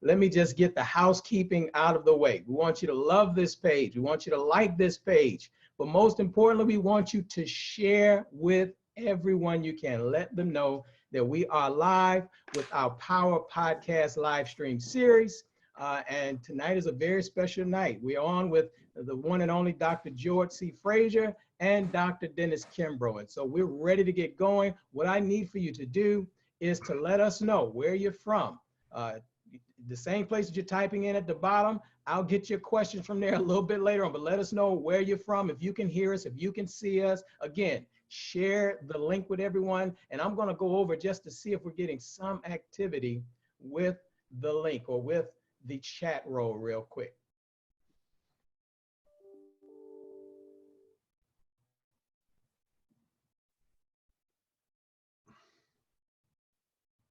let me just get the housekeeping out of the way. We want you to love this page. We want you to like this page. But most importantly, we want you to share with everyone you can. Let them know that we are live with our Power Podcast live stream series. And tonight is a very special night. We're on with the one and only Dr. George C. Fraser and Dr. Dennis Kimbro. And so we're ready to get going. What I need for you to do is to let us know where you're from. The same place that you're typing in at the bottom, I'll get your questions from there a little bit later on, but let us know where you're from, if you can hear us, if you can see us. Again, share the link with everyone, and I'm gonna go over just to see if we're getting some activity with the link or with the chat roll real quick.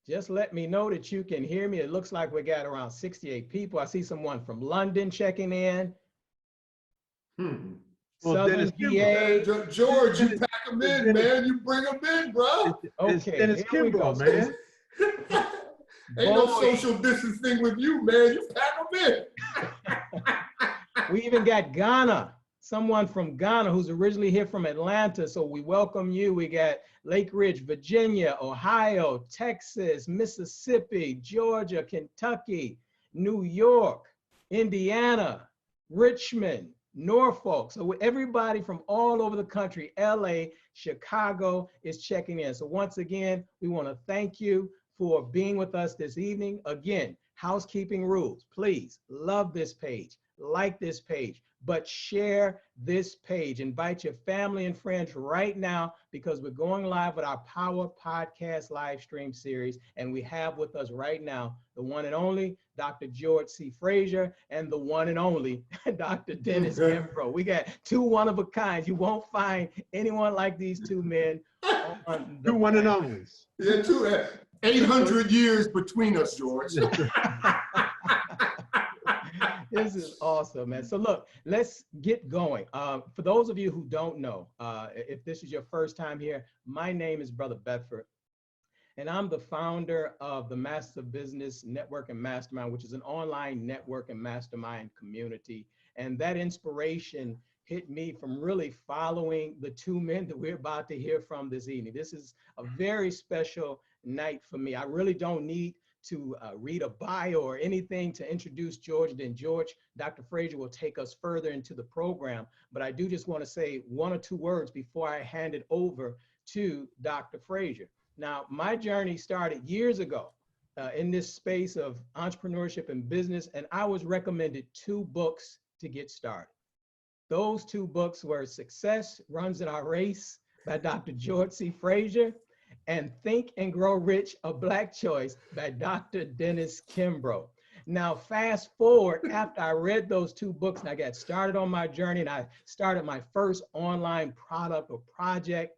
Just let me know that you can hear me. It looks like we got around 68 people. I see someone from London checking in. Well, Southern Dennis PA. George, you pack them in, man. You bring them in, bro. Okay, Dennis here we go, Kimbro, man. Ain't no social distancing with you, man. You pack them in. We even got Ghana. Someone from Ghana who's originally here from Atlanta. So we welcome you. We got Lake Ridge, Virginia, Ohio, Texas, Mississippi, Georgia, Kentucky, New York, Indiana, Richmond, Norfolk. So everybody from all over the country, LA, Chicago is checking in. So once again, we want to thank you for being with us this evening. Again, housekeeping rules. Please love this page, like this page, but share this page. Invite your family and friends right now because we're going live with our Power Podcast live stream series. And we have with us right now the one and only Dr. George C. Fraser and the one and only Dr. Dennis Kimbro. We got two one of a kind. You won't find anyone like these two men. Two one and onlys. Yeah, 800 years between us, George. This is awesome, man. So look, let's get going. For those of you who don't know, if this is your first time here, my name is Brother Bedford, and I'm the founder of the Master Business Network and Mastermind, which is an online network and mastermind community. And that inspiration hit me from really following the two men that we're about to hear from this evening. This is a very special night for me. I really don't need to read a bio or anything to introduce George. Then George, Dr. Fraser will take us further into the program. But I do just want to say one or two words before I hand it over to Dr. Fraser. Now, my journey started years ago in this space of entrepreneurship and business, and I was recommended two books to get started. Those two books were Success Runs in Our Race by Dr. George C. Fraser and Think and Grow Rich, A Black Choice by Dr. Dennis Kimbro. Now, fast forward, after I read those two books and I got started on my journey and I started my first online product or project,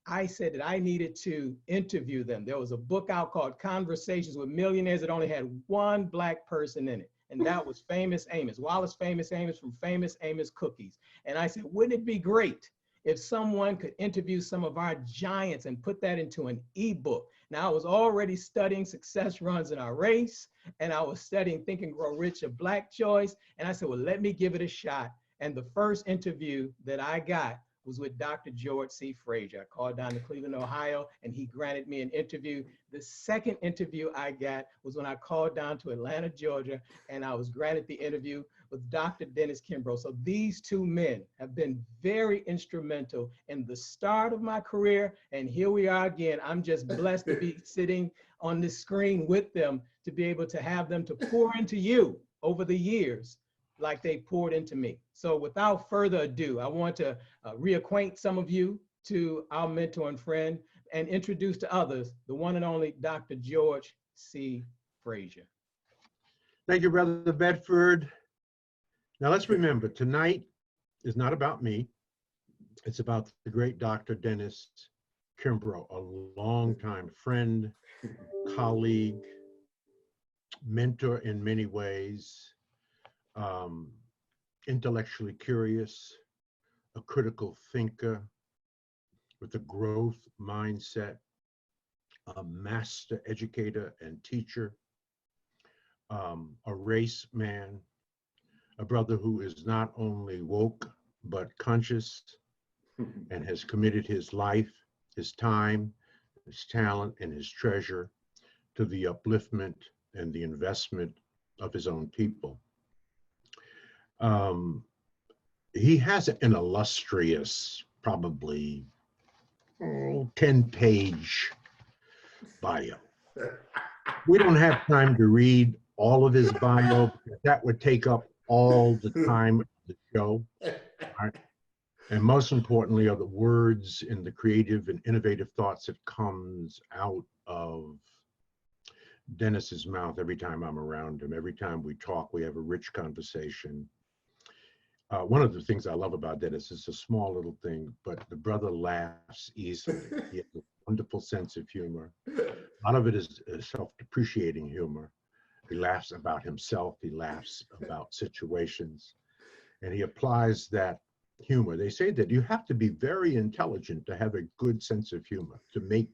I said that I needed to interview them. There was a book out called Conversations with Millionaires that only had one Black person in it. And that was Famous Amos, Wallace Famous Amos from Famous Amos Cookies. And I said, wouldn't it be great if someone could interview some of our giants and put that into an ebook? Now, I was already studying Success Runs in Our Race, and I was studying Think and Grow Rich, A Black Choice. And I said, well, let me give it a shot. And the first interview that I got was with Dr. George C. Fraser. I called down to Cleveland, Ohio, and he granted me an interview. The second interview I got was when I called down to Atlanta, Georgia, and I was granted the interview with Dr. Dennis Kimbro. So these two men have been very instrumental in the start of my career, and here we are again. I'm just blessed to be sitting on this screen with them, to be able to have them to pour into you over the years like they poured into me. So without further ado, I want to reacquaint some of you to our mentor and friend and introduce to others the one and only Dr. George C. Fraser. Thank you, Brother Bedford. Now let's remember, tonight is not about me. It's about the great Dr. Dennis Kimbro, a longtime friend, colleague, mentor in many ways, intellectually curious, a critical thinker with a growth mindset, a master educator and teacher, a race man, a brother who is not only woke, but conscious and has committed his life, his time, his talent, and his treasure to the upliftment and the investment of his own people. Um, he has an illustrious, probably 10-page bio. We don't have time to read all of his bio because that would take up all the time of the show. Right? And most importantly are the words and the creative and innovative thoughts that comes out of Dennis's mouth every time I'm around him. Every time we talk, we have a rich conversation. One of the things I love about Dennis is a small little thing, but the brother laughs easily. He has a wonderful sense of humor. A lot of it is self-depreciating humor. He laughs about himself. He laughs about situations. And he applies that humor. They say that you have to be very intelligent to have a good sense of humor, to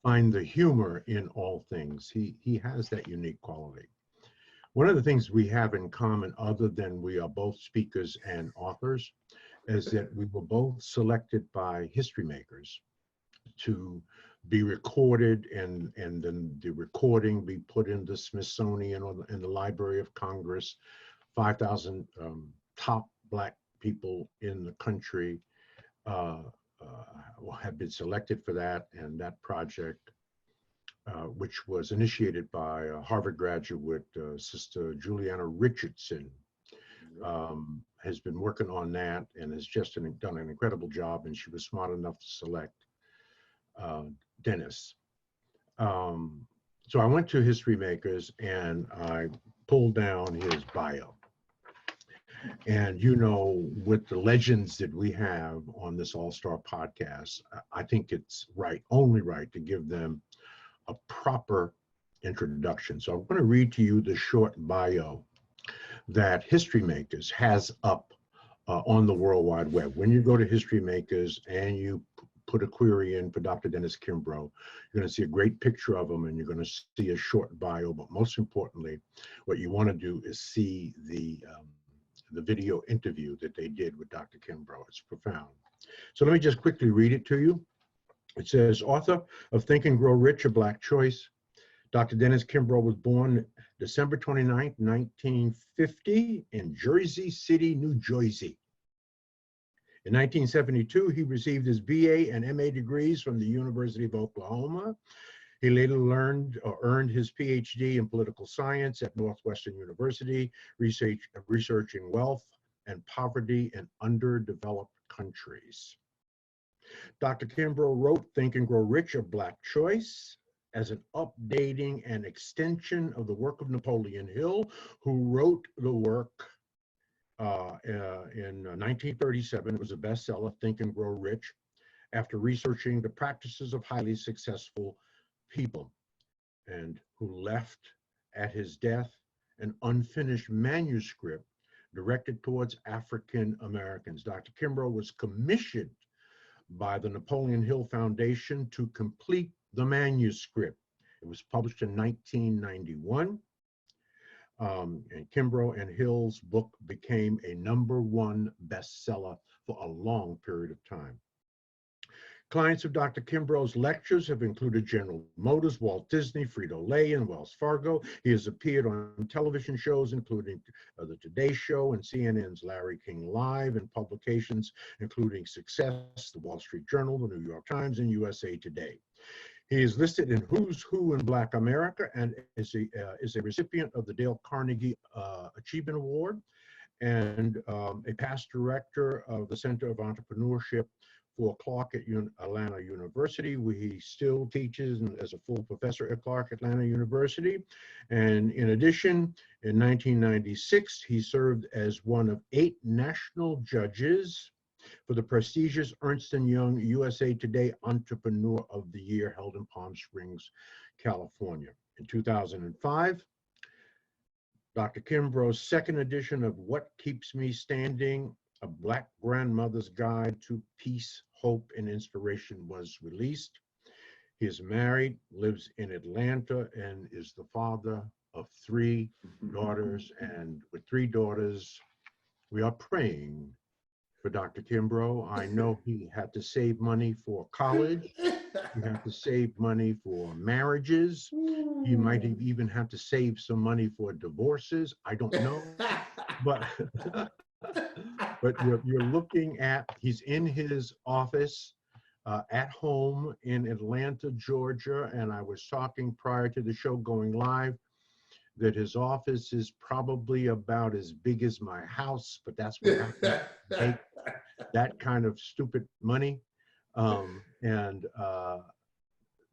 find the humor in all things. He has that unique quality. One of the things we have in common, other than we are both speakers and authors, is that we were both selected by history makers to be recorded, and then the recording be put in the Smithsonian or in the Library of Congress. 5,000 top Black people in the country have been selected for that, and that project, which was initiated by Harvard graduate Sister Juliana Richardson, has been working on that and has just done an incredible job, and she was smart enough to select Dennis. So I went to History Makers and I pulled down his bio. And you know, with the legends that we have on this All-Star podcast, I think it's right, only right, to give them a proper introduction. So I'm going to read to you the short bio that History Makers has up on the World Wide Web. When you go to History Makers and you put a query in for Dr. Dennis Kimbro, you're going to see a great picture of him and you're going to see a short bio. But most importantly, what you want to do is see the video interview that they did with Dr. Kimbro. It's profound. So let me just quickly read it to you. It says, author of Think and Grow Rich, A Black Choice, Dr. Dennis Kimbro was born December 29, 1950 in Jersey City, New Jersey. In 1972, he received his BA and MA degrees from the University of Oklahoma. He later earned his PhD in political science at Northwestern University, researching wealth and poverty in underdeveloped countries. Dr. Kimbro wrote Think and Grow Rich, A Black Choice, as an updating and extension of the work of Napoleon Hill, who wrote the work in 1937. It was a bestseller, Think and Grow Rich, after researching the practices of highly successful people, and who left at his death an unfinished manuscript directed towards African Americans. Dr. Kimbro was commissioned by the Napoleon Hill Foundation to complete the manuscript. It was published in 1991. And Kimbro and Hill's book became a #1 bestseller for a long period of time. Clients of Dr. Kimbro's lectures have included General Motors, Walt Disney, Frito-Lay, and Wells Fargo. He has appeared on television shows, including The Today Show and CNN's Larry King Live, and publications including Success, The Wall Street Journal, The New York Times, and USA Today. He is listed in Who's Who in Black America and is a recipient of the Dale Carnegie Achievement Award and a past director of the Center of Entrepreneurship for Clark at Atlanta University, where he still teaches as a full professor at Clark Atlanta University. And in addition, in 1996, he served as one of 8 national judges for the prestigious Ernst & Young USA Today Entrepreneur of the Year held in Palm Springs, California. In 2005, Dr. Kimbro's second edition of What Keeps Me Standing, A Black Grandmother's Guide to Peace, Hope, and Inspiration was released. He is married, lives in Atlanta, and is the father of 3 daughters, and with 3 daughters, we are praying for Dr. Kimbro. I know he had to save money for college. He had to save money for marriages. He might have even had to save some money for divorces. I don't know. But but you're looking at, he's in his office at home in Atlanta, Georgia. And I was talking prior to the show going live that his office is probably about as big as my house, but that's what happens to make that kind of stupid money.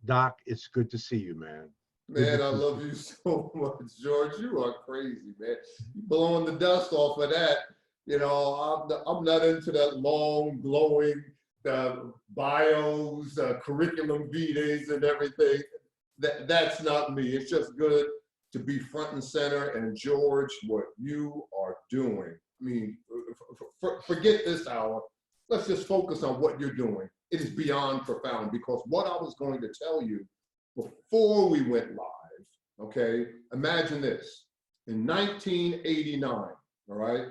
Doc, it's good to see you, man. Man, I love you so much, George. You are crazy, man. You blowing the dust off of that. You know, I'm not into that long, glowing bios, curriculum vitae and everything. That's not me. It's just good to be front and center. And George, what you are doing, I mean, forget this hour. Let's just focus on what you're doing. It is beyond profound, because what I was going to tell you before we went live, okay, imagine this. In 1989, all right,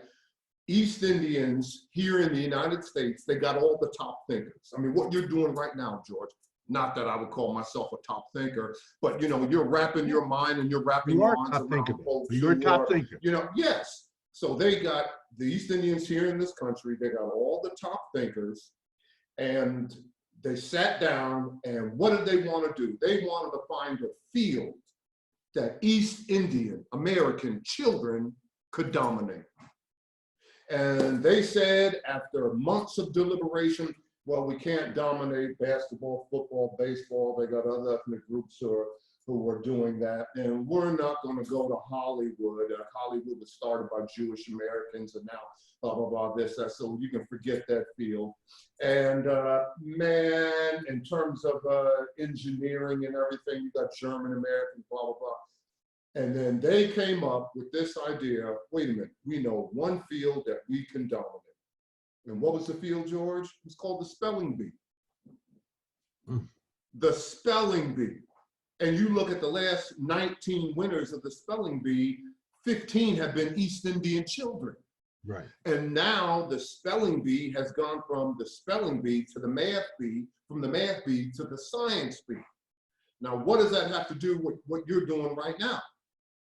East Indians here in the United States, they got all the top thinkers. I mean, what you're doing right now, George, not that I would call myself a top thinker, but you know, you're wrapping your mind and you're wrapping your minds around folks. You're a top thinker. You know, yes. So they got the East Indians here in this country, they got all the top thinkers, and they sat down, and what did they want to do? They wanted to find a field that East Indian American children could dominate. And they said, after months of deliberation, well, we can't dominate basketball, football, baseball. They got other ethnic groups who are doing that. And we're not going to go to Hollywood. Hollywood was started by Jewish Americans, and now blah, blah, blah, this, that. So you can forget that field. And man, in terms of engineering and everything, you got German Americans, blah, blah, blah. And then they came up with this idea, wait a minute, we know one field that we can dominate. And what was the field, George? It was called the spelling bee. The spelling bee. And you look at the last 19 winners of the spelling bee, 15 have been East Indian children. Right. And now the spelling bee has gone from the spelling bee to the math bee, from the math bee to the science bee. Now, what does that have to do with what you're doing right now?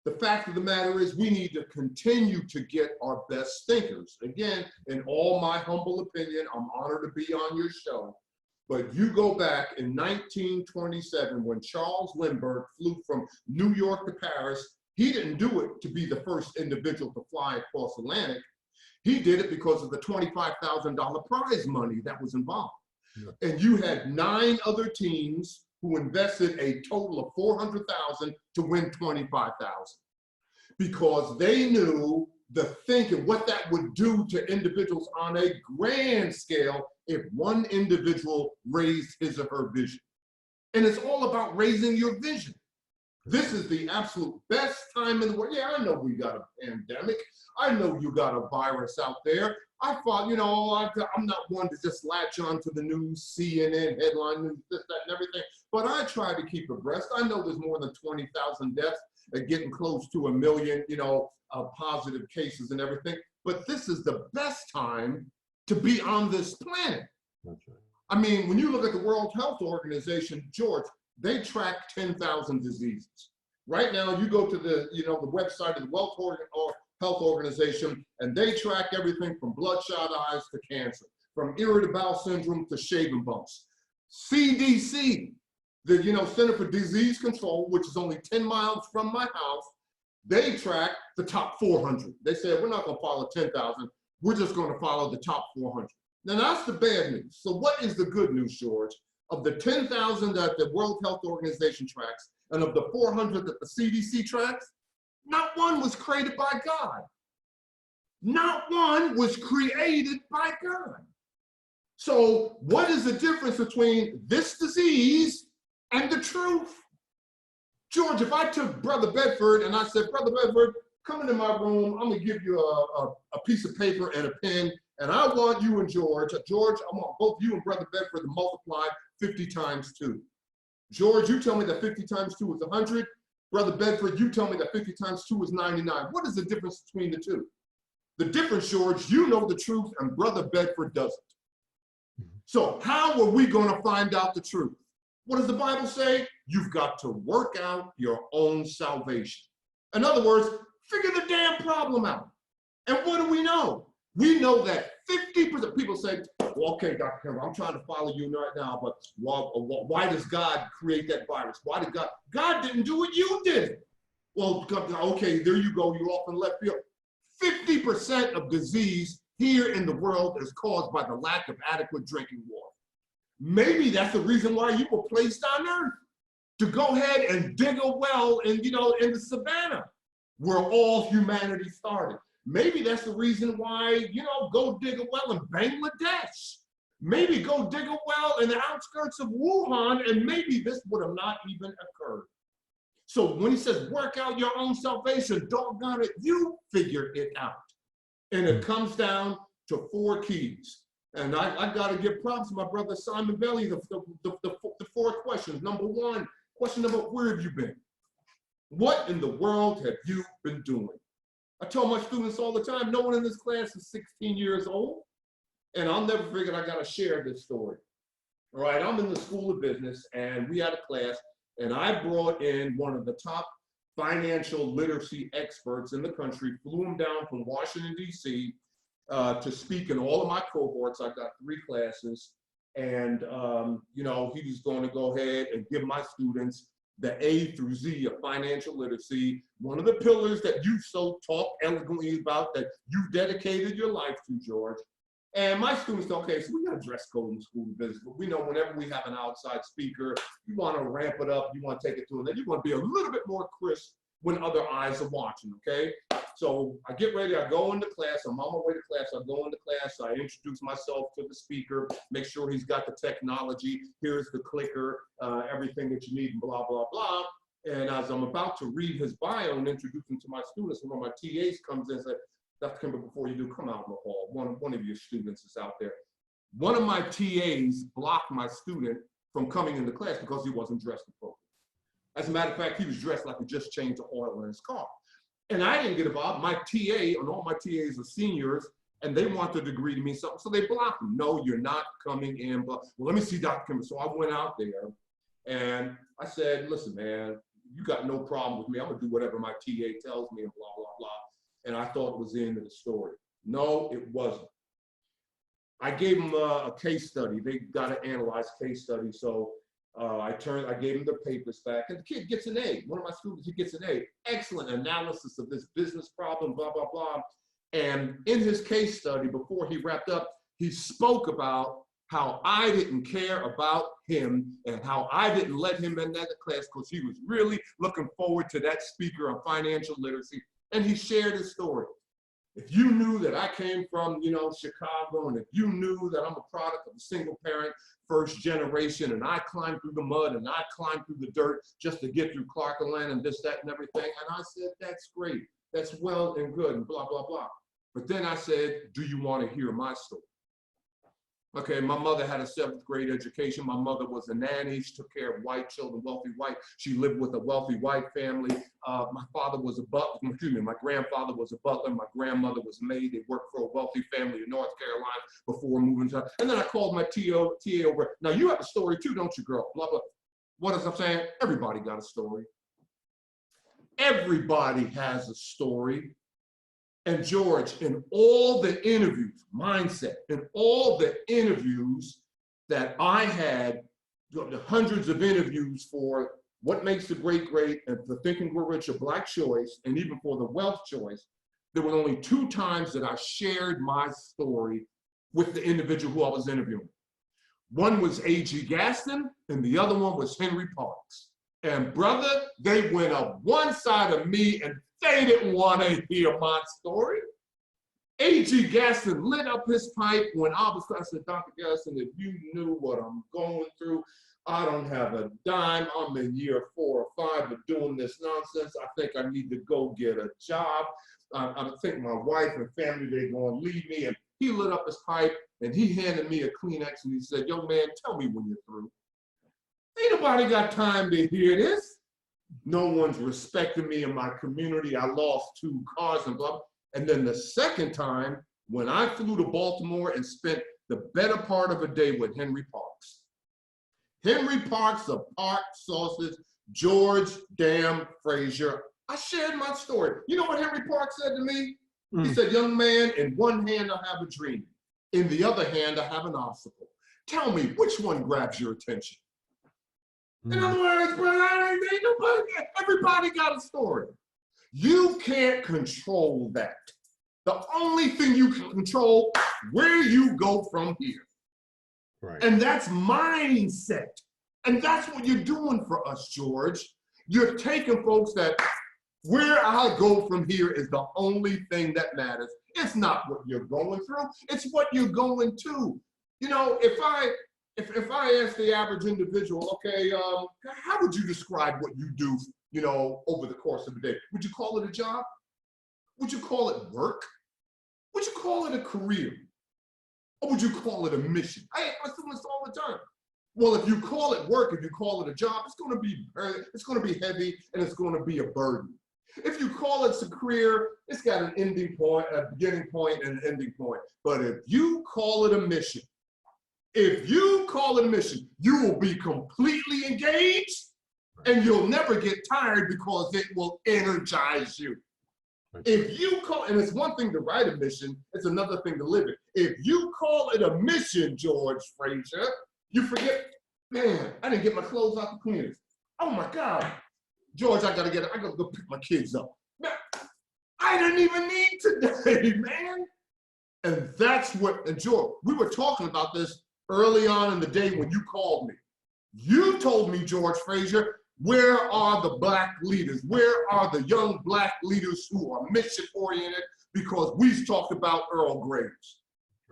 The fact of the matter is, we need to continue to get our best thinkers. Again, in all my humble opinion, I'm honored to be on your show. But you go back in 1927, when Charles Lindbergh flew from New York to Paris, he didn't do it to be the first individual to fly across the Atlantic. He did it because of the $25,000 prize money that was involved. Yeah. And you had 9 other teams who invested a total of $400,000 to win $25,000, because they knew the thinking, what that would do to individuals on a grand scale if one individual raised his or her vision. And it's all about raising your vision. This is the absolute best time in the world. Yeah, I know we got a pandemic. I know you got a virus out there. I thought, you know, I'm not one to just latch on to the news, CNN, headline news, this, that, and everything, but I try to keep abreast. I know there's more than 20,000 deaths and getting close to 1 million, you know, positive cases and everything, but this is the best time to be on this planet. That's right. I mean, when you look at the World Health Organization, George, they track 10,000 diseases. Right now, you go to the, you know, the website of the World Health Organization, and they track everything from bloodshot eyes to cancer, from irritable bowel syndrome to shaving bumps. CDC, the, you know, Center for Disease Control, which is only 10 miles from my house, they track the top 400. They said, we're not going to follow 10,000. We're just going to follow the top 400. Now, that's the bad news. So what is the good news, George? Of the 10,000 that the World Health Organization tracks, and of the 400 that the CDC tracks, not one was created by God. Not one was created by God. So what is the difference between this disease and the truth? George, if I took Brother Bedford and I said, Brother Bedford, come into my room, I'm gonna give you a piece of paper and a pen, and I want you and George, I want both you and Brother Bedford to multiply 50 times 2. George, you tell me that 50 times 2 is 100. Brother Bedford, you tell me that 50 times 2 is 99. What is the difference between the two? The difference, George, you know the truth and Brother Bedford doesn't. So how are we going to find out the truth? What does the Bible say? You've got to work out your own salvation. In other words, figure the damn problem out. And what do we know? We know that 50% people say, well, okay, Dr. Kimbro, I'm trying to follow you right now, but why does God create that virus? Why did God didn't do it, you did it. Well, okay, there you go, you're off in left field. 50% of disease here in the world is caused by the lack of adequate drinking water. Maybe that's the reason why you were placed on earth, to go ahead and dig a well in the savannah where all humanity started. Maybe that's the reason why, go dig a well in Bangladesh. Maybe go dig a well in the outskirts of Wuhan, and maybe this would have not even occurred. So when he says, work out your own salvation, doggone it, you figure it out. And it comes down to 4 keys. And I got to give props to my brother Simon Belly, the 4 questions. Number 1, question number, where have you been? What in the world have you been doing? I tell my students all the time, no one in this class is 16 years old. And I'll never forget, I got to share this story. All right, I'm in the School of Business, and we had a class, and I brought in one of the top financial literacy experts in the country, flew him down from Washington, D.C., to speak in all of my cohorts. I got 3 classes, and he was going to go ahead and give my students the A through Z of financial literacy, one of the pillars that you so talk eloquently about, that you dedicated your life to, George. And my students said, okay, so we got a dress code in the School of Business, but we know whenever we have an outside speaker, you want to ramp it up, you want to take it to them, then you want to be a little bit more crisp when other eyes are watching, okay? So I get ready, I go into class, I'm on my way to class, I go into class, I introduce myself to the speaker, make sure he's got the technology, here's the clicker, everything that you need, and blah, blah, blah. And as I'm about to read his bio and introduce him to my students, one of my TAs comes in and says, Dr. Kimbro, before you do, come out in the hall. One of your students is out there. One of my TAs blocked my student from coming into class because he wasn't dressed appropriately. As a matter of fact, he was dressed like he just changed the oil in his car. And I didn't get involved. My TA, and all my TAs are seniors, and they want the degree to mean something, so they blocked him. No, you're not coming in. Well, let me see Dr. Kimbro. So I went out there, and I said, listen, man, you got no problem with me. I'm going to do whatever my TA tells me, and blah, blah, blah. And I thought it was the end of the story. No, it wasn't. I gave them a case study. They got to analyze case study. So I gave them their papers back, and the kid gets an A. One of my students, he gets an A. Excellent analysis of this business problem, blah, blah, blah. And in his case study, before he wrapped up, he spoke about how I didn't care about him and how I didn't let him in that class because he was really looking forward to that speaker on financial literacy. And he shared his story. If you knew that I came from, Chicago, and if you knew that I'm a product of a single parent, first generation, and I climbed through the mud and I climbed through the dirt just to get through Clarkland and this, that, and everything. And I said, that's great. That's well and good and blah, blah, blah. But then I said, do you want to hear my story? Okay, my mother had a 7th grade education. My mother was a nanny. She took care of white children, wealthy white. She lived with a wealthy white family. My father was a butler. Excuse me, my grandfather was a butler. My grandmother was a maid. They worked for a wealthy family in North Carolina before moving to. And then I called my TA over. Now you have a story too, don't you, girl? Blah blah. What is I'm saying? Everybody got a story. Everybody has a story. And George, in all the interviews, mindset, in all the interviews that I had, the hundreds of interviews for What Makes a Great Great and for Think and Grow Rich, a Black Choice, and even for the Wealth Choice, there were only 2 times that I shared my story with the individual who I was interviewing. One was A.G. Gaston, and the other one was Henry Parks. And brother, they went up one side of me and they didn't want to hear my story. A.G. Gaston lit up his pipe when I said, Dr. Gaston, if you knew what I'm going through, I don't have a dime. I'm in year 4 or 5 of doing this nonsense. I think I need to go get a job. I think my wife and family, they're going to leave me. And he lit up his pipe and he handed me a Kleenex and he said, young man, tell me when you're through. Ain't nobody got time to hear this. No one's respecting me in my community. I lost 2 cars and blah. And then the second time, when I flew to Baltimore and spent the better part of a day with Henry Parks. Henry Parks of Park Sausage, George damn Fraser. I shared my story. You know what Henry Parks said to me? He said, young man, in one hand I have a dream. In the other hand, I have an obstacle. Tell me, which one grabs your attention? In other words, everybody got a story. You can't control that. The only thing you can control, where you go from here. Right. And that's mindset. And that's what you're doing for us, George. You're taking folks that where I go from here is the only thing that matters. It's not what you're going through, it's what you're going to. You know, if I ask the average individual, okay, how would you describe what you do, you know, over the course of a day? Would you call it a job? Would you call it work? Would you call it a career? Or would you call it a mission? I ask my students all the time. Well, if you call it work, if you call it a job, it's going to be heavy and it's going to be a burden. If you call it a career, it's got an ending point, a beginning point, and an ending point. But if you call it a mission, you will be completely engaged and you'll never get tired because it will energize you. If you call, and it's one thing to write a mission, it's another thing to live it. If you call it a mission, George Fraser, you forget, man, I didn't get my clothes out the cleaners. Oh my God. George, I gotta go pick my kids up. Man, I didn't even need today, man. And that's what, and George, we were talking about this early on in the day when you called me. You told me, George Fraser, where are the Black leaders? Where are the young Black leaders who are mission-oriented? Because we talked about Earl Graves,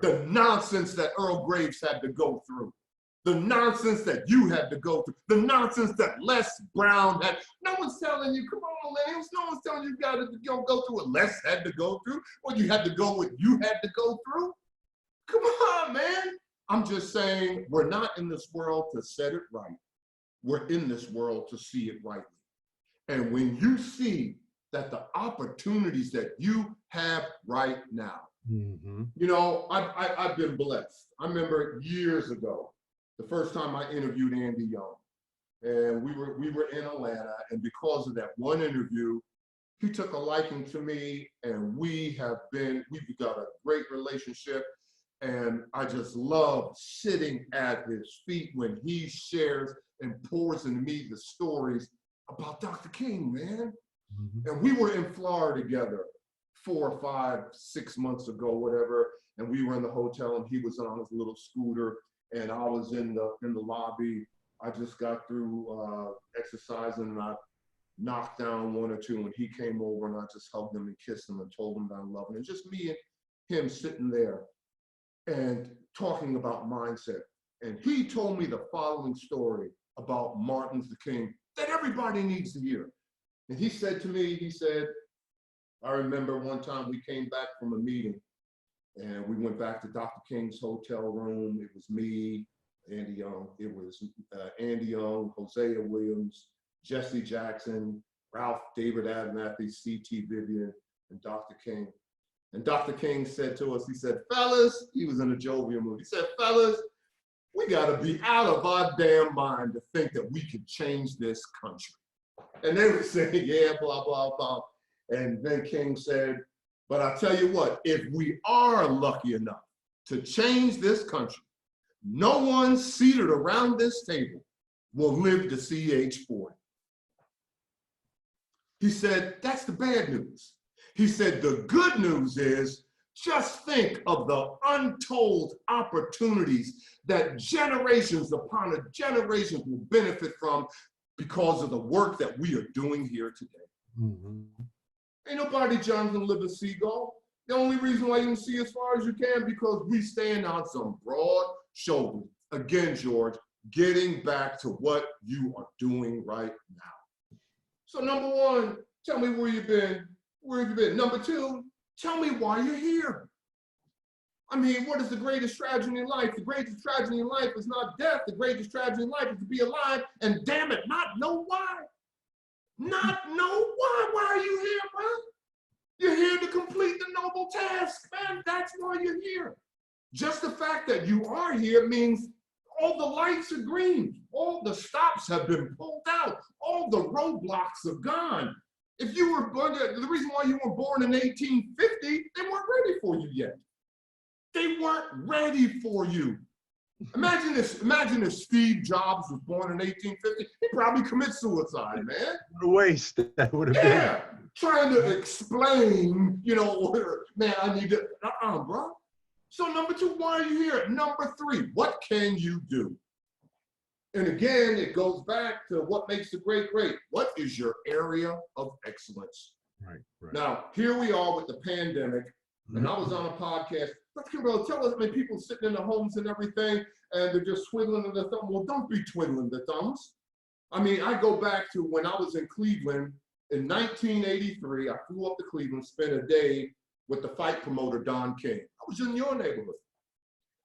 the nonsense that Earl Graves had to go through. The nonsense that you had to go through, the nonsense that Les Brown had. No one's telling you, come on, Lance, no one's telling you got to go through what Les had to go through, or you had to go what you had to go through. Come on, man. I'm just saying, we're not in this world to set it right. We're in this world to see it rightly. And when you see that the opportunities that you have right now, you know, I've been blessed. I remember years ago, the first time I interviewed Andy Young, and we were in Atlanta, and because of that one interview, he took a liking to me, and we've got a great relationship, and I just love sitting at his feet when he shares and pours into me the stories about Dr. King, man. And we were in Florida together 4 or 5, 6 months ago, whatever, and we were in the hotel, and he was on his little scooter, and I was in the lobby. I just got through exercising, and I knocked down 1 or 2, and he came over, and I just hugged him and kissed him and told him that I love him. And just me and him sitting there and talking about mindset. And he told me the following story about Martin Luther King that everybody needs to hear. And he said to me, he said, I remember one time we came back from a meeting, and we went back to Dr. King's hotel room. It was me, Andy Young. It was Andy Young, Hosea Williams, Jesse Jackson, Ralph David Abernathy, C.T. Vivian, and Dr. King. And Dr. King said to us, he said, fellas, he was in a jovial mood. He said, fellas, we gotta be out of our damn mind to think that we can change this country. And they were saying, yeah, blah, blah, blah. And then King said, but I tell you what, if we are lucky enough to change this country, no one seated around this table will live to see age 40. He said, that's the bad news. He said, the good news is, just think of the untold opportunities that generations upon generations will benefit from because of the work that we are doing here today. Ain't nobody Jonathan Liver Seagull. The only reason why you can see as far as you can because we stand on some broad shoulders. Again, George, getting back to what you are doing right now. So number 1, tell me where you've been. Where have you been? Number 2, tell me why you're here. I mean, what is the greatest tragedy in life? The greatest tragedy in life is not death. The greatest tragedy in life is to be alive and damn it, not know why. Why are you here, bro? You're here to complete the noble task, man. That's why you're here. Just the fact that you are here means all the lights are green. All the stops have been pulled out. All the roadblocks are gone. If you were born, the reason why you were born in 1850, they weren't ready for you yet. They weren't ready for you. Imagine if Steve Jobs was born in 1850, he'd probably commit suicide, man. What a waste that would have been. Yeah, trying to explain, man, I need to, bro. So number 2, why are you here? Number 3, what can you do? And again, it goes back to what makes the great great. What is your area of excellence? Right. Now, here we are with the pandemic, and I was on a podcast. Let's Kimbro, tell us, people sitting in their homes and everything, and they're just twiddling their thumb. Well, don't be twiddling their thumbs. I mean, I go back to when I was in Cleveland in 1983. I flew up to Cleveland, spent a day with the fight promoter, Don King. I was in your neighborhood.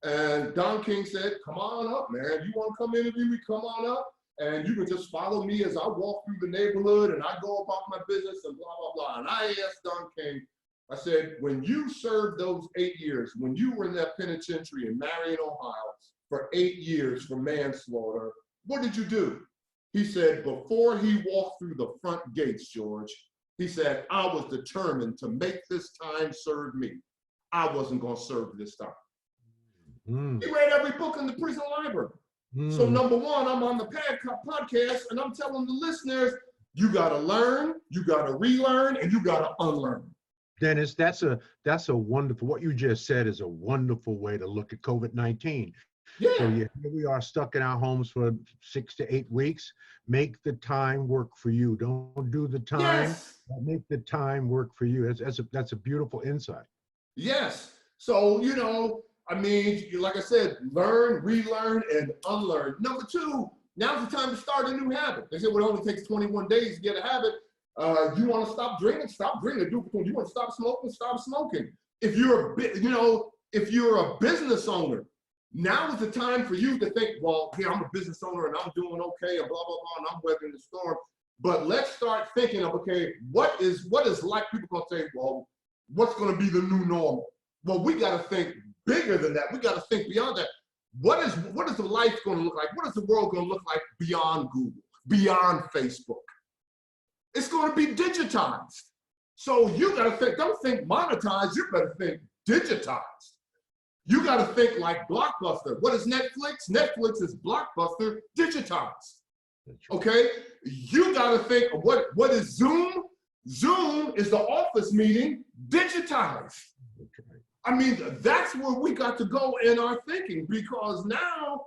And Don King said, come on up, man. You want to come interview me? Come on up. And you can just follow me as I walk through the neighborhood and I go about my business and blah, blah, blah. And I asked Don King, I said, when you served those 8 years, when you were in that penitentiary in Marion, Ohio, for 8 years for manslaughter, what did you do? He said, before he walked through the front gates, George, he said, I was determined to make this time serve me. I wasn't going to serve this time. He read every book in the prison library. So number 1, I'm on the podcast and I'm telling the listeners, you got to learn, you got to relearn, and you got to unlearn. Dennis, that's a wonderful, what you just said is a wonderful way to look at COVID-19. Yeah. So here we are stuck in our homes for 6 to 8 weeks. Make the time work for you. Don't do the time. Yes. Make the time work for you. That's a beautiful insight. Yes. So, I mean, like I said, learn, relearn, and unlearn. Number 2, now's the time to start a new habit. They said, well, it only takes 21 days to get a habit. You want to stop drinking? Stop drinking. You want to stop smoking? Stop smoking. If you're a business owner, now is the time for you to think, well, here, I'm a business owner and I'm doing okay and blah, blah, blah, and I'm weathering the storm. But let's start thinking of, okay, what is like? People going to say, well, what's going to be the new normal? Well, we got to think bigger than that. We got to think beyond that. What is the life going to look like? What is the world going to look like beyond Google, beyond Facebook? It's going to be digitized. So you got to think, don't think monetized, you better think digitized. You got to think like Blockbuster. What is Netflix? Netflix is Blockbuster digitized. Okay? You got to think, what is Zoom? Zoom is the office meeting digitized. I mean, that's where we got to go in our thinking, because now,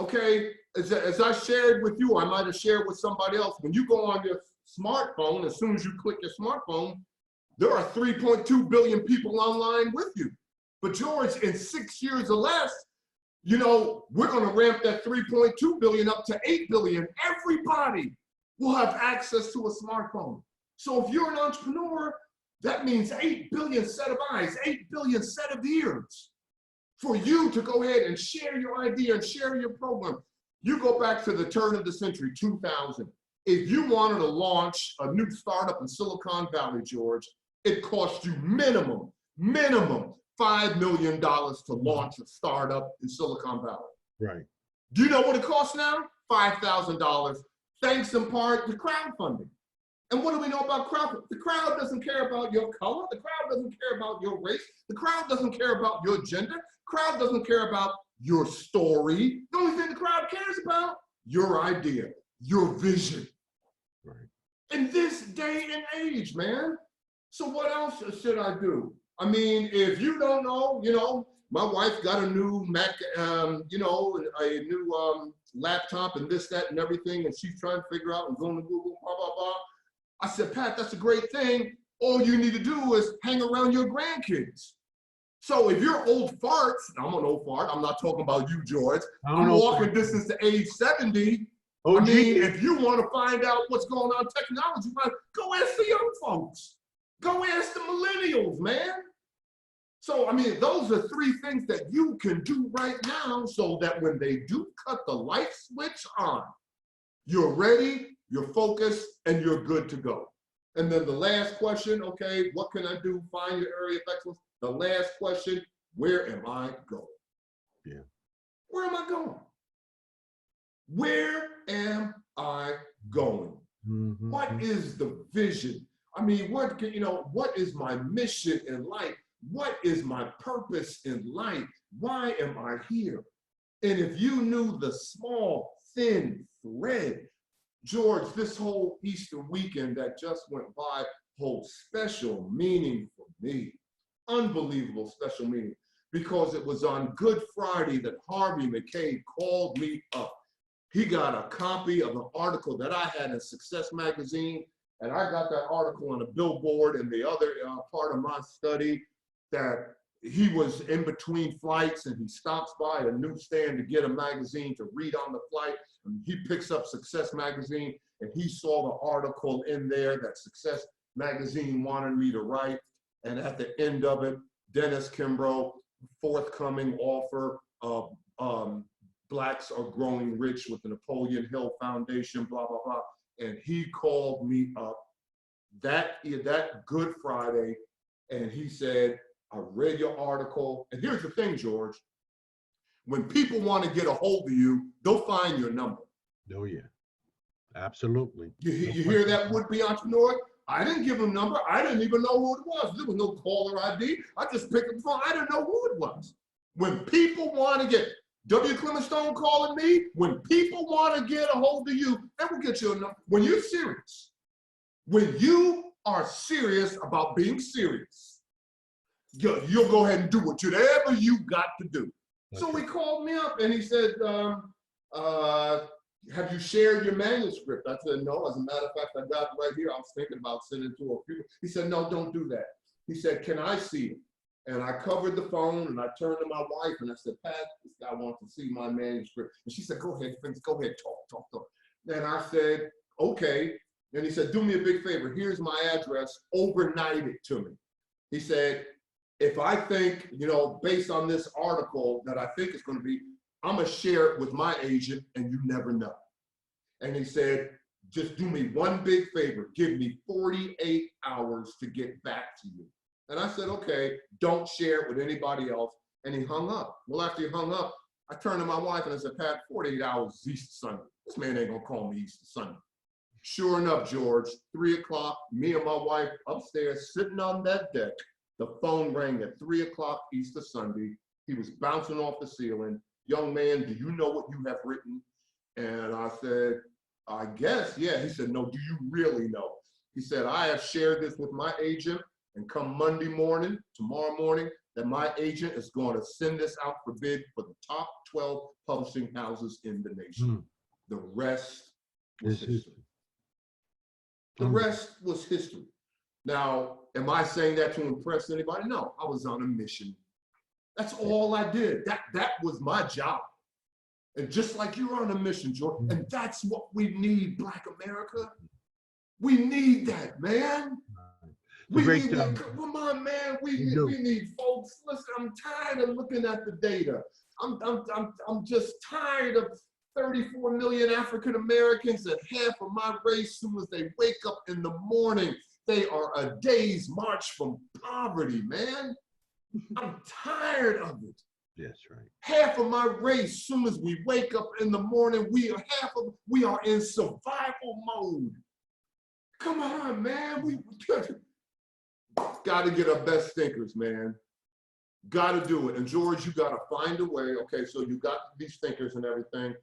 okay, as I shared with you, I might have shared with somebody else, when you go on your smartphone, as soon as you click your smartphone, there are 3.2 billion people online with you. But George, in 6 years or less, we're going to ramp that 3.2 billion up to 8 billion. Everybody will have access to a smartphone. So if you're an entrepreneur, that means 8 billion set of eyes, 8 billion set of ears for you to go ahead and share your idea and share your program. You go back to the turn of the century, 2000. If you wanted to launch a new startup in Silicon Valley, George, it cost you minimum $5 million to launch a startup in Silicon Valley. Right. Do you know what it costs now? $5,000, thanks in part to crowdfunding. And what do we know about crowdfunding? The crowd doesn't care about your color. The crowd doesn't care about your race. The crowd doesn't care about your gender. The crowd doesn't care about your story. The only thing the crowd cares about, your idea, your vision. Right. In this day and age, man. So what else should I do? I mean, if you don't know, my wife got a new Mac, a new laptop and this, that, and everything, and she's trying to figure out and going to Google, blah, blah, blah. I said, Pat, that's a great thing. All you need to do is hang around your grandkids. So if you're old farts, I'm an old fart, I'm not talking about you, George. I'm walking distance to age 70. I mean, if you want to find out what's going on technology-wise, go ask the young folks. Go ask the millennials, man. So, I mean, those are 3 things that you can do right now so that when they do cut the light switch on, you're ready, you're focused, and you're good to go. And then the last question, okay, what can I do? Find your area of excellence. The last question, where am I going? Yeah. Where am I going? Where am I going? Mm-hmm. What is the vision? I mean, what is my mission in life? What is my purpose in life? Why am I here? And if you knew the small, thin thread, George, this whole Easter weekend that just went by holds special meaning for me. Unbelievable special meaning, because it was on Good Friday that Harvey McCabe called me up. He got a copy of an article that I had in Success Magazine, and I got that article on a billboard in the other part of my study, that he was in between flights and he stops by a newsstand to get a magazine to read on the flight. And he picks up Success Magazine, and he saw the article in there that Success Magazine wanted me to write. And at the end of it, Dennis Kimbro, forthcoming offer of Blacks Are Growing Rich with the Napoleon Hill Foundation, blah, blah, blah. And he called me up that Good Friday, and he said, I read your article. And here's the thing, George. When people want to get a hold of you, they'll find your number. Oh, yeah. Absolutely. You hear that, would-be entrepreneur? I didn't give him a number. I didn't even know who it was. There was no caller ID. I just picked up the phone. I didn't know who it was. When people want to get, W. Clement Stone calling me, when people want to get a hold of you, they will get you a number. When you're serious, when you are serious about being serious, you'll go ahead and do whatever you got to do. Okay. So he called me up and he said, have you shared your manuscript? I said, no. As a matter of fact, I got it right here. I was thinking about sending it to a few. He said, no, don't do that. He said, can I see it? And I covered the phone and I turned to my wife and I said, Pat, this guy wants to see my manuscript. And she said, go ahead, Vince, go ahead, talk. And I said, okay. And he said, do me a big favor. Here's my address. Overnight it to me. He said, if I think, based on this article that I think it's going to be, I'm going to share it with my agent and you never know. And he said, just do me one big favor. Give me 48 hours to get back to you. And I said, okay, don't share it with anybody else. And he hung up. Well, after he hung up, I turned to my wife and I said, Pat, 48 hours is Easter Sunday. This man ain't going to call me Easter Sunday. Sure enough, George, 3 o'clock, me and my wife upstairs sitting on that deck. The phone rang at 3 o'clock Easter Sunday. He was bouncing off the ceiling. Young man, do you know what you have written? And I said, I guess, yeah. He said, no, do you really know? He said, I have shared this with my agent, and come Monday morning, tomorrow morning, that my agent is going to send this out for bid for the top 12 publishing houses in the nation. The rest was history. The rest was history. Now, am I saying that to impress anybody? No, I was on a mission. That's all I did. That was my job. And just like you're on a mission, George, and that's what we need, Black America. We need that, man. Come on, man. We need folks. Listen, I'm tired of looking at the data. I'm just tired of 34 million African Americans and half of my race. As soon as they wake up in the morning, they are a day's march from poverty, man. I'm tired of it. Yes, right. Half of my race, soon as we wake up in the morning, we are in survival mode. Come on, man. We got to get our best thinkers, man. Got to do it. And George, you got to find a way. Okay, so you got these thinkers and everything.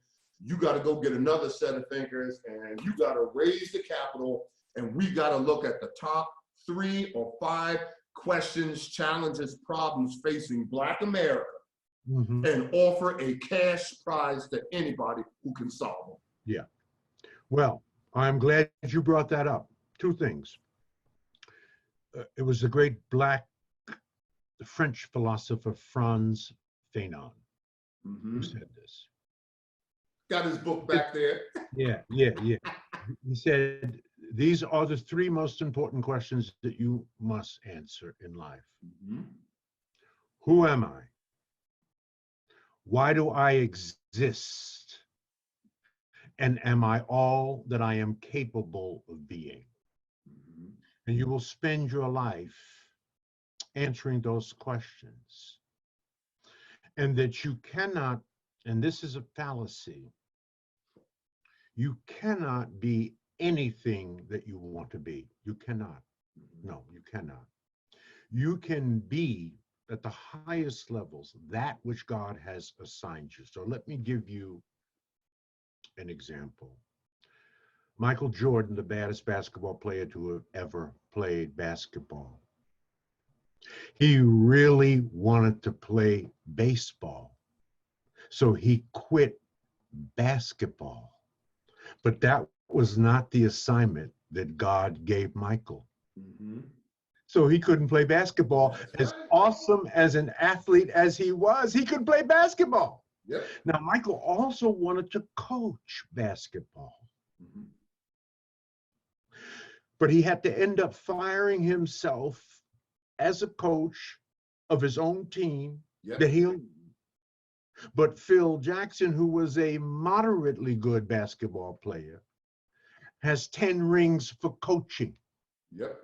You got to go get another set of thinkers, and you got to raise the capital, and we got to look at the top 3 or 5 questions, challenges, problems facing Black America, and offer a cash prize to anybody who can solve them. Yeah. Well, I'm glad you brought that up. 2 things. It was the great Black French philosopher Franz Fanon who said this. Got his book back there. Yeah. He said, these are the 3 most important questions that you must answer in life. Who am I? Why do I exist? And am I all that I am capable of being? And you will spend your life answering those questions. And that you cannot, and this is a fallacy, you cannot be anything that you want to be. You cannot. No, you cannot. You can be at the highest levels that which God has assigned you. So let me give you an example. Michael Jordan, the baddest basketball player to have ever played basketball. He really wanted to play baseball. So he quit basketball. But that was not the assignment that God gave Michael. So he couldn't play basketball. As awesome as an athlete as he was, he could play basketball. Yep. Now, Michael also wanted to coach basketball. But he had to end up firing himself as a coach of his own team that he owned. But Phil Jackson, who was a moderately good basketball player, has 10 rings for coaching. Yep.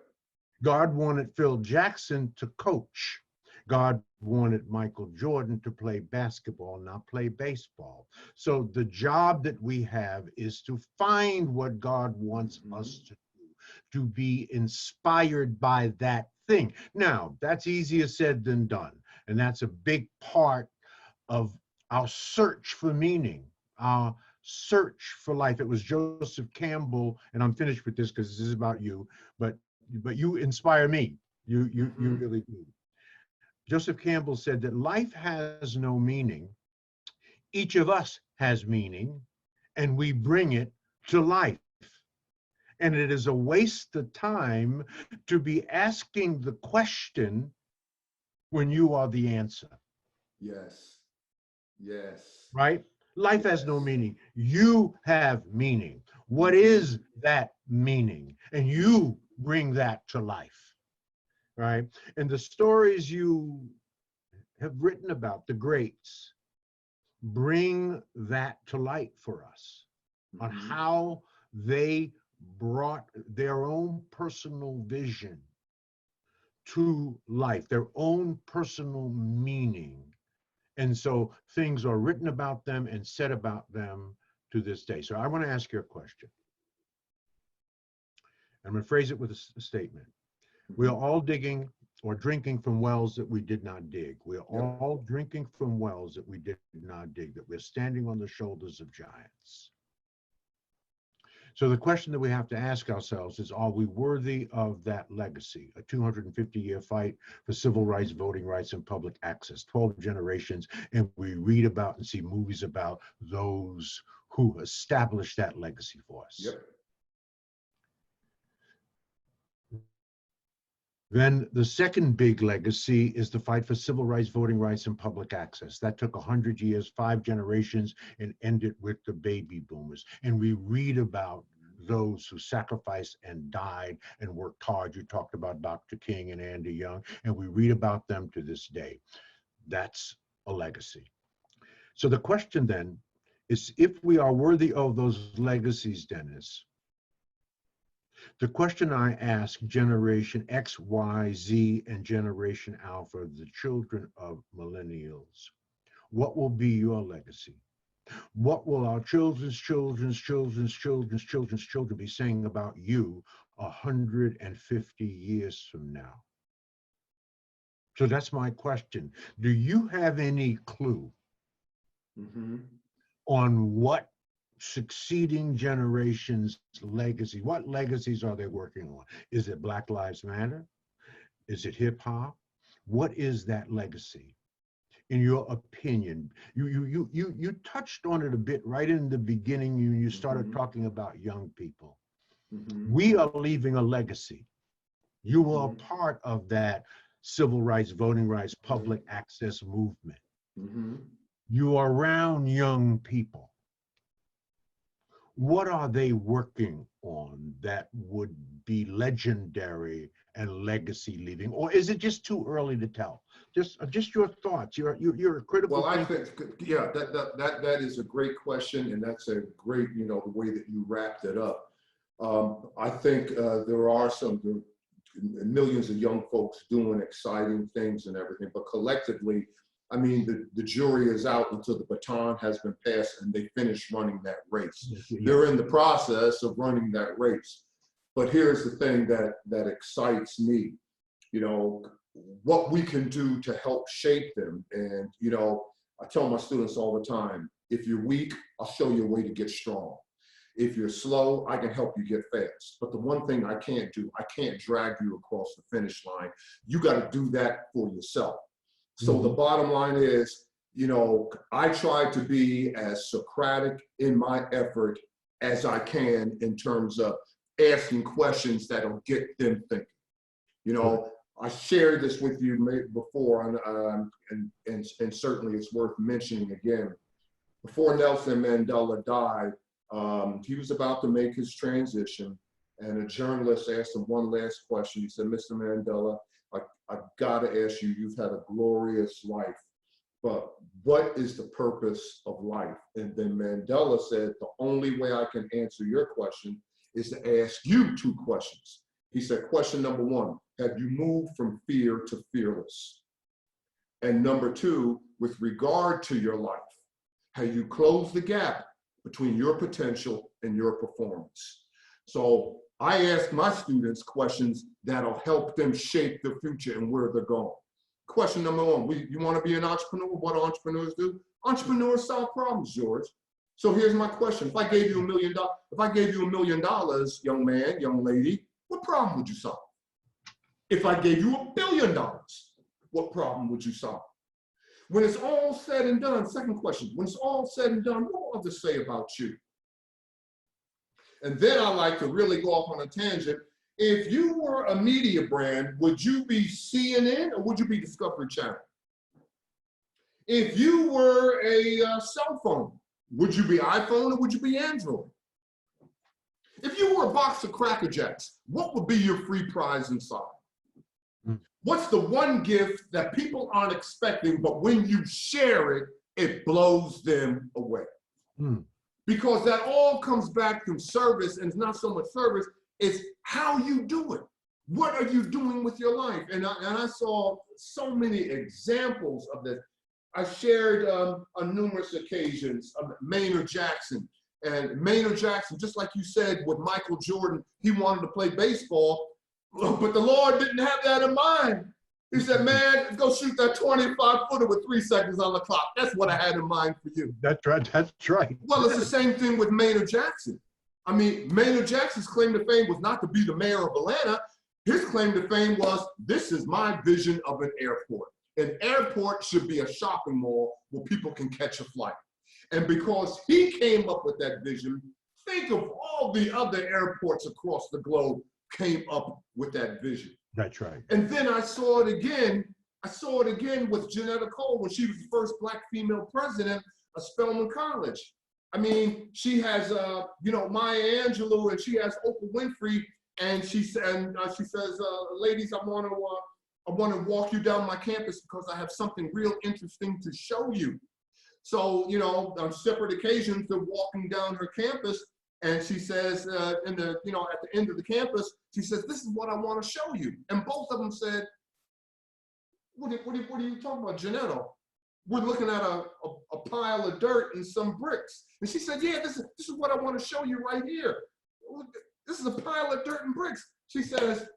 God wanted Phil Jackson to coach. God wanted Michael Jordan to play basketball, not play baseball. So the job that we have is to find what God wants us to be inspired by that thing. Now, that's easier said than done. And that's a big part of our search for meaning, our search for life. It was Joseph Campbell, and I'm finished with this because this is about you, but you inspire me. You really do. Joseph Campbell said that life has no meaning. Each of us has meaning, and we bring it to life. And it is a waste of time to be asking the question when you are the answer. Yes. Yes. Right? Life has no meaning. You have meaning. What is that meaning? And you bring that to life. Right? And the stories you have written about, the greats, bring that to light for us on how they brought their own personal vision to life, their own personal meaning. And so things are written about them and said about them to this day. So I want to ask you a question. I'm going to phrase it with a statement. We are all digging or drinking from wells that we did not dig. We are all drinking from wells that we did not dig, that we're standing on the shoulders of giants. So the question that we have to ask ourselves is, are we worthy of that legacy? A 250-year fight for civil rights, voting rights, and public access, 12 generations, and we read about and see movies about those who established that legacy for us. Yep. Then the second big legacy is the fight for civil rights, voting rights, and public access. That took 100 years, 5 generations, and ended with the baby boomers. And we read about those who sacrificed and died and worked hard. You talked about Dr. King and Andy Young, and we read about them to this day. That's a legacy. So the question then is, if we are worthy of those legacies, Dennis, the question I ask Generation X, Y, Z, and Generation Alpha, the children of millennials, what will be your legacy? What will our children's children's children be saying about you 150 years from now? So that's my question. Do you have any clue on what succeeding generations' legacy, what legacies are they working on? Is it Black Lives Matter? Is it hip hop? What is that legacy? In your opinion, you touched on it a bit right in the beginning. You started talking about young people. We are leaving a legacy. You are part of that civil rights, voting rights, public access movement. You are around young people. What are they working on that would be legendary and legacy leaving? Or is it just too early to tell? Just your thoughts. You're a critical Well, I thinker. think, yeah, that is a great question, and that's a great, you know, the way that you wrapped it up. I think there are millions of young folks doing exciting things and everything, but collectively, I mean, the jury is out until the baton has been passed and they finish running that race. Yeah. They're in the process of running that race. But here's the thing that excites me, you know, what we can do to help shape them. And, you know, I tell my students all the time, if you're weak, I'll show you a way to get strong. If you're slow, I can help you get fast. But the one thing I can't do, I can't drag you across the finish line. You got to do that for yourself. So the bottom line is, you know, I try to be as Socratic in my effort as I can in terms of asking questions that'll get them thinking. You know, I shared this with you before, and certainly it's worth mentioning again. Before Nelson Mandela died, he was about to make his transition, and a journalist asked him one last question. He said, "Mr. Mandela, I've got to ask you, you've had a glorious life, but what is the purpose of life?" And then Mandela said, "The only way I can answer your question is to ask you two questions." He said, question number one, have you moved from fear to fearless? And number two, with regard to your life, have you closed the gap between your potential and your performance? So I ask my students questions that'll help them shape their future and where they're going. Question number one, you want to be an entrepreneur? What do entrepreneurs do? Entrepreneurs solve problems, George. So here's my question. If I gave you $1 million, young man, young lady, what problem would you solve? If I gave you $1 billion, what problem would you solve? When it's all said and done, second question, when it's all said and done, what will others say about you? And then I like to really go off on a tangent. If you were a media brand, would you be CNN or would you be Discovery Channel? If you were a cell phone, would you be iPhone or would you be Android? If you were a box of Cracker Jacks, what would be your free prize inside? What's the one gift that people aren't expecting, but when you share it, it blows them away? Because that all comes back to service, and it's not so much service, it's how you do it. What are you doing with your life? And I saw so many examples of this. I shared on numerous occasions Maynard Jackson. And Maynard Jackson, just like you said with Michael Jordan, he wanted to play baseball, but the Lord didn't have that in mind. He said, man, go shoot that 25-footer with 3 seconds on the clock. That's what I had in mind for you. That's right. That's right. Well, it's the same thing with Maynard Jackson. I mean, Maynard Jackson's claim to fame was not to be the mayor of Atlanta. His claim to fame was, this is my vision of an airport. An airport should be a shopping mall where people can catch a flight. And because he came up with that vision, think of all the other airports across the globe came up with that vision. That's right. And then I saw it again. I saw it again with Janetta Cole when she was the first Black female president of Spelman College. I mean, she has, you know, Maya Angelou, and she has Oprah Winfrey, and she says, ladies, I want to walk you down my campus because I have something real interesting to show you. So, you know, on separate occasions, they're walking down her campus, and she says, at the end of the campus, she says, this is what I want to show you. And both of them said, what are you talking about, Janetta? We're looking at a pile of dirt and some bricks. And she said, yeah, this is what I want to show you right here. This is a pile of dirt and bricks. She says,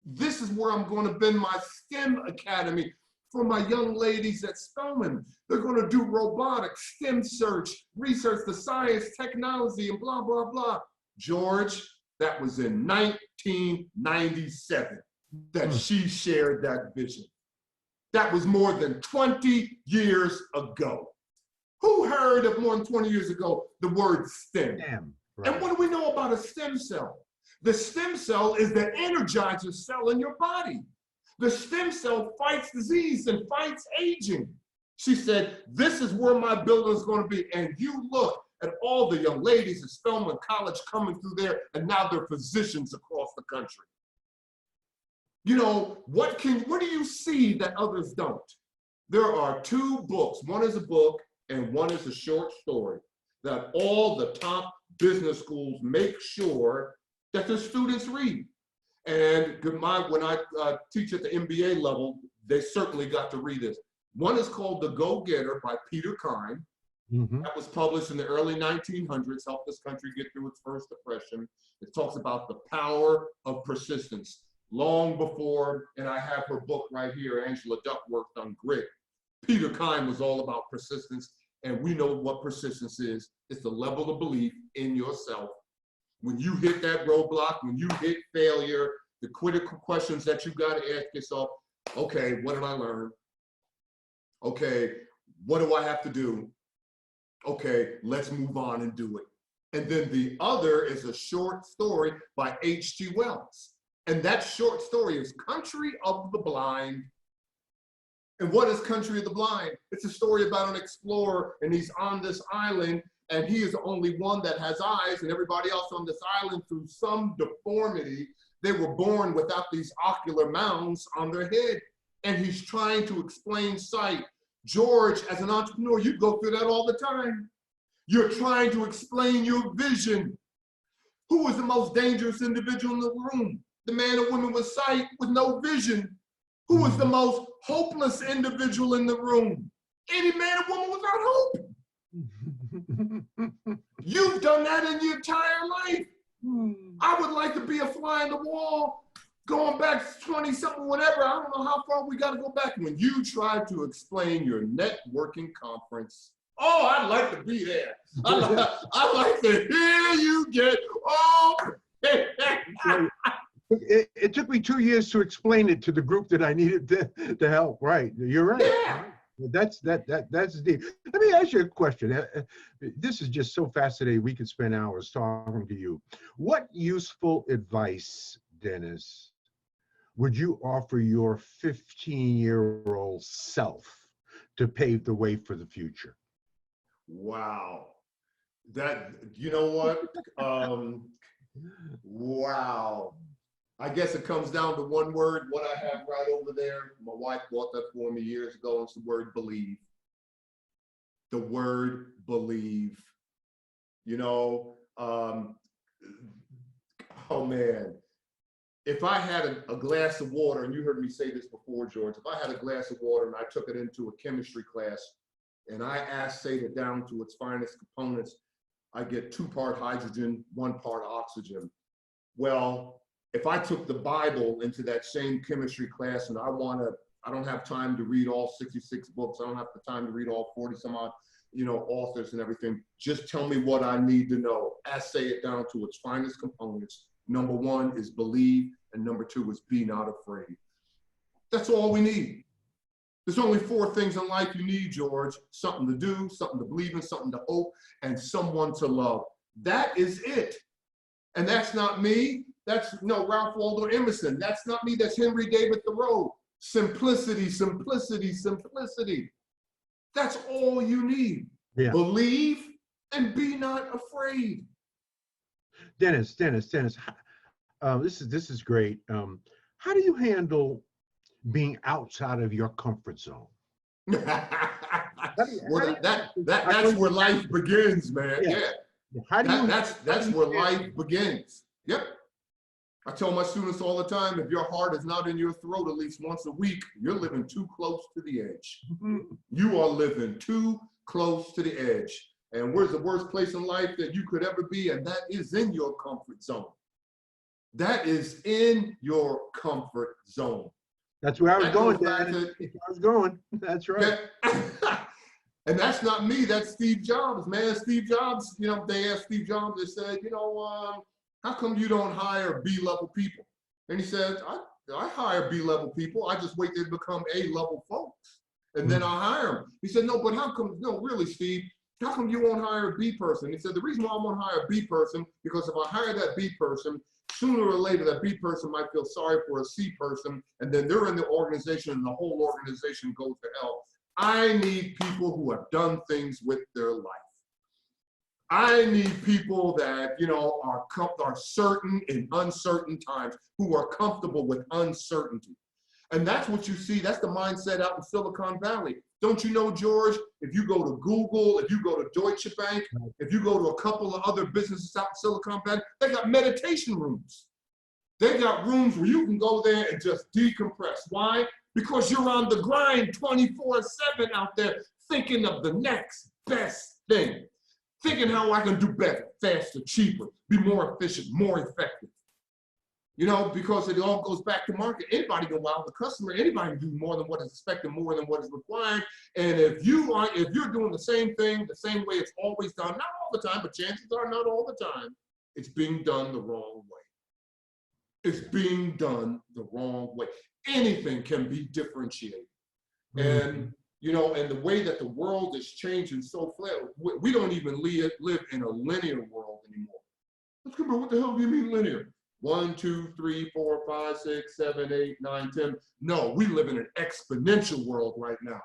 this is where I'm going to build my STEM academy for my young ladies at Spelman. They're going to do robotics, STEM research, the science, technology, and blah, blah, blah. George, that was in 1997 that she shared that vision. That was more than 20 years ago. Who heard of more than 20 years ago the word STEM? Right. And what do we know about a stem cell? The stem cell is the energizer cell in your body. The stem cell fights disease and fights aging. She said, this is where my building is going to be. And you look at all the young ladies at Spelman College coming through there, and now they're physicians across the country. You know, what do you see that others don't? There are two books. One is a book and one is a short story that all the top business schools make sure that their students read. And when I teach at the MBA level, they certainly got to read this. One is called The Go-Getter by Peter Kine. That was published in the early 1900s, helped this country get through its first depression. It talks about the power of persistence. Long before, and I have her book right here, Angela Duckworth on grit. Peter Kine was all about persistence, and we know what persistence is. It's the level of belief in yourself. When you hit that roadblock, when you hit failure, the critical questions that you got to ask yourself, okay, what did I learn? Okay, what do I have to do? Okay, let's move on and do it. And then the other is a short story by H.G. Wells. And that short story is Country of the Blind. And what is Country of the Blind? It's a story about an explorer, and he's on this island, and he is the only one that has eyes, and everybody else on this island, through some deformity, they were born without these ocular mounds on their head. And he's trying to explain sight. George, as an entrepreneur, you go through that all the time. You're trying to explain your vision. Who is the most dangerous individual in the room? The man or woman with sight with no vision. Who is the most hopeless individual in the room? Any man or woman without hope. You've done that in your entire life. I would like to be a fly on the wall, going back 20-something, whatever. I don't know how far we got to go back. When you try to explain your networking conference, oh, I'd like to be there. I'd like to hear you get, oh. It took me 2 years to explain it to the group that I needed to help. Right, you're right. Yeah. That's deep. Let me ask you a question. This is just so fascinating. We could spend hours talking to you. What useful advice, Dennis, would you offer your 15-year-old self to pave the way for the future? Wow. That, you know what? Wow. I guess it comes down to one word, what I have right over there. My wife bought that for me years ago. It's the word believe. The word believe. You know, oh man. If I had a glass of water, and you heard me say this before, George, if I had a glass of water and I took it into a chemistry class and I assayed it down to its finest components, I get 2 part hydrogen, 1 part oxygen. Well, if I took the Bible into that same chemistry class and I don't have time to read all 66 books, I don't have the time to read all 40 some odd, authors and everything, just tell me what I need to know. Assay it down to its finest components. Number 1 is believe, and number 2 is be not afraid. That's all we need. There's only 4 things in life you need, George. Something to do, something to believe in, something to hope, and someone to love. That is it. And that's not me. That's Ralph Waldo Emerson. That's not me. That's Henry David Thoreau. Simplicity, simplicity, simplicity. That's all you need. Yeah. Believe and be not afraid. Dennis, this is great. How do you handle being outside of your comfort zone? Well, that's where life begins, man. Yeah. How do you? That's where life begins. Yep. I tell my students all the time, if your heart is not in your throat at least once a week, you're living too close to the edge. You are living too close to the edge. And where's the worst place in life that you could ever be? And that is in your comfort zone. That is in your comfort zone. That's where I was going, Dad. I was going. That's right. And that's not me. That's Steve Jobs, man. Steve Jobs, they asked Steve Jobs, they said, how come you don't hire B-level people? And he said, I hire B-level people. I just wait till they become A-level folks. And then I hire them. He said, no, but how come, no, really, Steve, how come you won't hire a B person? He said, the reason why I won't hire a B person, because if I hire that B person, sooner or later, that B person might feel sorry for a C person, and then they're in the organization and the whole organization goes to hell. I need people who have done things with their life. I need people that, are certain in uncertain times, who are comfortable with uncertainty. And that's what you see. That's the mindset out in Silicon Valley. Don't you know, George, if you go to Google, if you go to Deutsche Bank, if you go to a couple of other businesses out in Silicon Valley, they got meditation rooms. They got rooms where you can go there and just decompress. Why? Because you're on the grind 24/7 out there thinking of the next best thing. Thinking how I can do better, faster, cheaper, be more efficient, more effective. You know, because it all goes back to market. Anybody can wow the customer. Anybody can do more than what is expected, more than what is required. And if you're doing the same thing, the same way it's always done, not all the time, but chances are not all the time, it's being done the wrong way. It's being done the wrong way. Anything can be differentiated. And, you know, and the way that the world is changing so fast, we don't even live in a linear world anymore. Let's come on, what the hell do you mean linear? 1, 2, 3, 4, 5, 6, 7, 8, 9, 10. No, we live in an exponential world right now.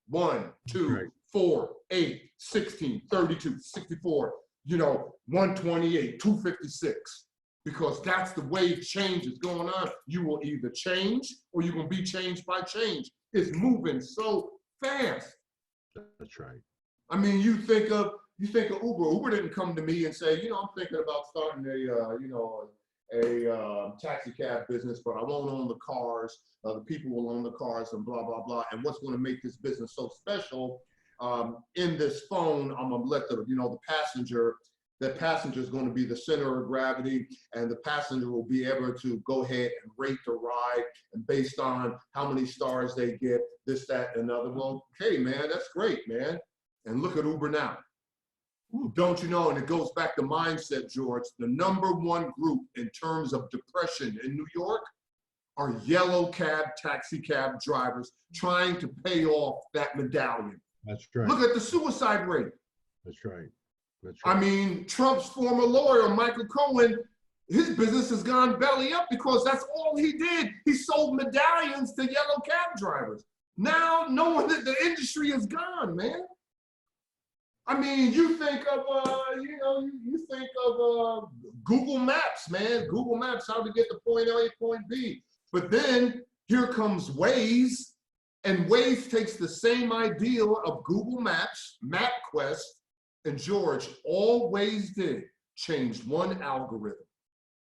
1, 2, 4, 8, 16, 32, 64, you know, 128, 256. Because that's the way change is going on. You will either change or you're going to be changed by change. It's moving so fast. That's right. I mean, you think of Uber. Uber didn't come to me and say, you know, I'm thinking about starting a taxi cab business, but I won't own the cars. The people will own the cars and blah, blah, blah. And what's going to make this business so special? In this phone, I'm going to let the passenger is going to be the center of gravity, and the passenger will be able to go ahead and rate the ride, and based on how many stars they get, this, that, and another. Well, okay, man, that's great, man. And look at Uber now. Don't you know, and it goes back to mindset, George, the #1 group in terms of depression in New York are yellow cab, taxi cab drivers trying to pay off that medallion. That's right. Look at the suicide rate. That's right. That's right. I mean, Trump's former lawyer, Michael Cohen, his business has gone belly up because that's all he did. He sold medallions to yellow cab drivers. Now, knowing that the industry is gone, man. I mean, you think of, you think of Google Maps, man. Google Maps, how to get to point A, point B. But then here comes Waze, and Waze takes the same idea of Google Maps, MapQuest, and George, all Waze did, changed one algorithm.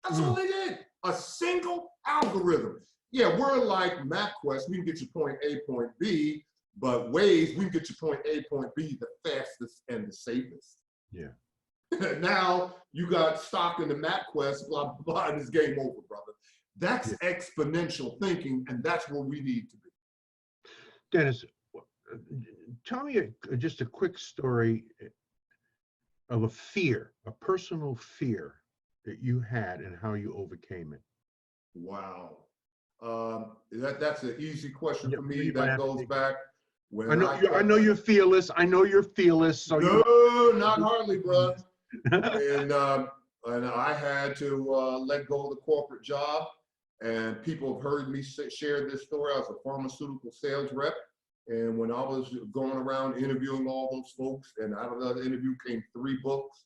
That's all they did, a single algorithm. Yeah, we're like MapQuest, we can get you point A, point B, but Waze, we can get you point A, point B the fastest and the safest. Yeah. Now you got stock in the MapQuest, blah, blah, blah, and it's game over, brother. That's exponential thinking, and that's where we need to be. Dennis, tell me just a quick story of a fear, a personal fear that you had and how you overcame it. Wow. That's an easy question for me. That goes back when I know you're fearless. I know you're fearless. So no, not hardly, bro. And I had to let go of the corporate job. And people have heard me share this story. I was a pharmaceutical sales rep. And when I was going around interviewing all those folks, and out of that interview came 3 books.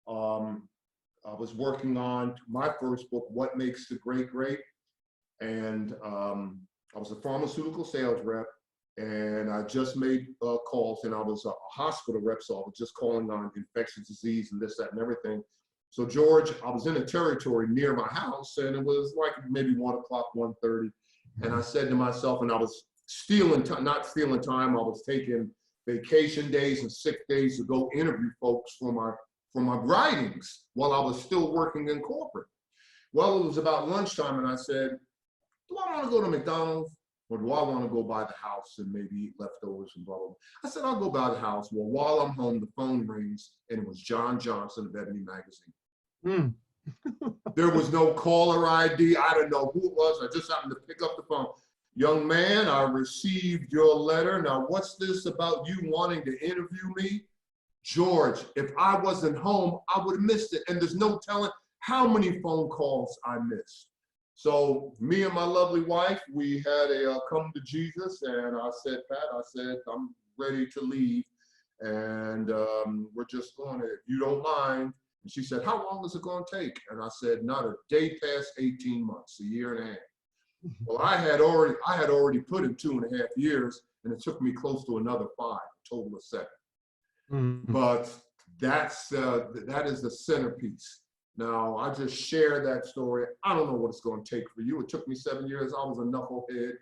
I was working on my first book, What Makes the Great Great. And I was a pharmaceutical sales rep, and I just made calls, and I was a hospital rep, so I was just calling on infectious disease and this, that, and everything. So George, I was in a territory near my house, and it was like maybe 1 o'clock, 1:30. And I said to myself, and I was not stealing time, I was taking vacation days and sick days to go interview folks for my writings while I was still working in corporate. Well, it was about lunchtime, and I said, do I want to go to McDonald's, or do I want to go by the house and maybe eat leftovers and blah, blah, blah. I said, I'll go by the house. Well, while I'm home, the phone rings, and it was John Johnson of Ebony Magazine. There was no caller ID. I didn't know who it was. I just happened to pick up the phone. Young man, I received your letter. Now, what's this about you wanting to interview me? George, if I wasn't home, I would have missed it. And there's no telling how many phone calls I missed. So me and my lovely wife, we had a come to Jesus, and I said, Pat, I'm ready to leave, and we're just going to, if you don't mind. And she said, how long is it going to take? And I said, not a day past 18 months, a year and a half. Well, I had already put in 2.5 years, and it took me close to another 5, a total of 7. But that is the centerpiece. Now, I just share that story. I don't know what it's going to take for you. It took me 7 years. I was a knucklehead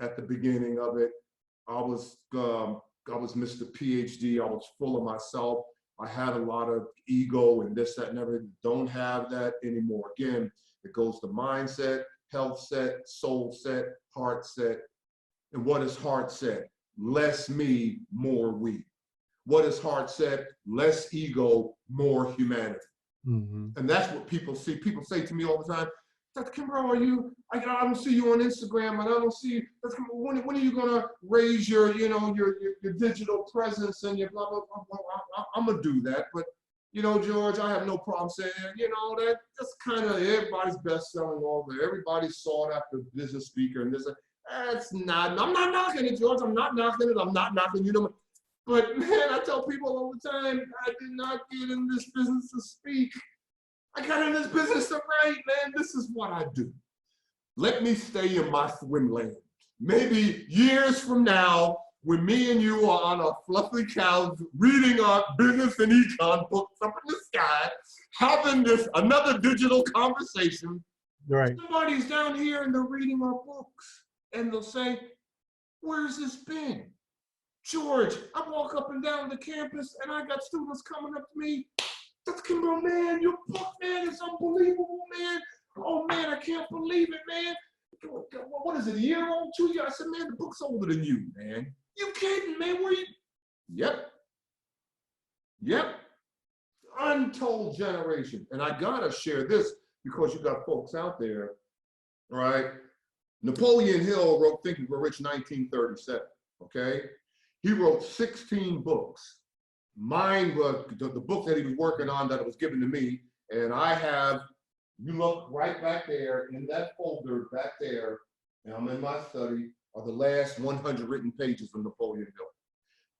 at the beginning of it. I was Mr. PhD. I was full of myself. I had a lot of ego and this, that, and everything. Don't have that anymore. Again, it goes to mindset, health set, soul set, heart set. And what is heart set? Less me, more we. What is heart set? Less ego, more humanity. And that's what people see. People say to me all the time, Dr. Kimbro, I don't see you on Instagram, and I don't see you. When are you gonna raise your digital presence and your blah, blah, blah, blah. I'm gonna do that. But, George, I have no problem saying, that's kind of everybody's best-selling over. Everybody's sought after business speaker, and this, that's not, I'm not knocking it, George. I'm not knocking it. I'm not knocking, But man, I tell people all the time, I did not get in this business to speak. I got in this business to write, man. This is what I do. Let me stay in my swim lane. Maybe years from now, when me and you are on our fluffy couch, reading our business and econ books up in the sky, having this another digital conversation, Right. somebody's down here and they're reading our books, and they'll say, "Where's this been? George, I walk up and down the campus and I got students coming up to me. Dr. Kimbro, man, your book, man, is unbelievable, man. Oh, man, I can't believe it, man. What is it, a year old, 2 years? I said, man, the book's older than you, man. You kidding, man? Where you? Yep. Untold generation. And I got to share this because you got folks out there, right? Napoleon Hill wrote Think and Grow Rich 1937, okay? He wrote 16 books. Mine was the book that he was working on that was given to me. And I have, you look right back there in that folder back there, and I'm in my study, are the last 100 written pages from Napoleon Hill.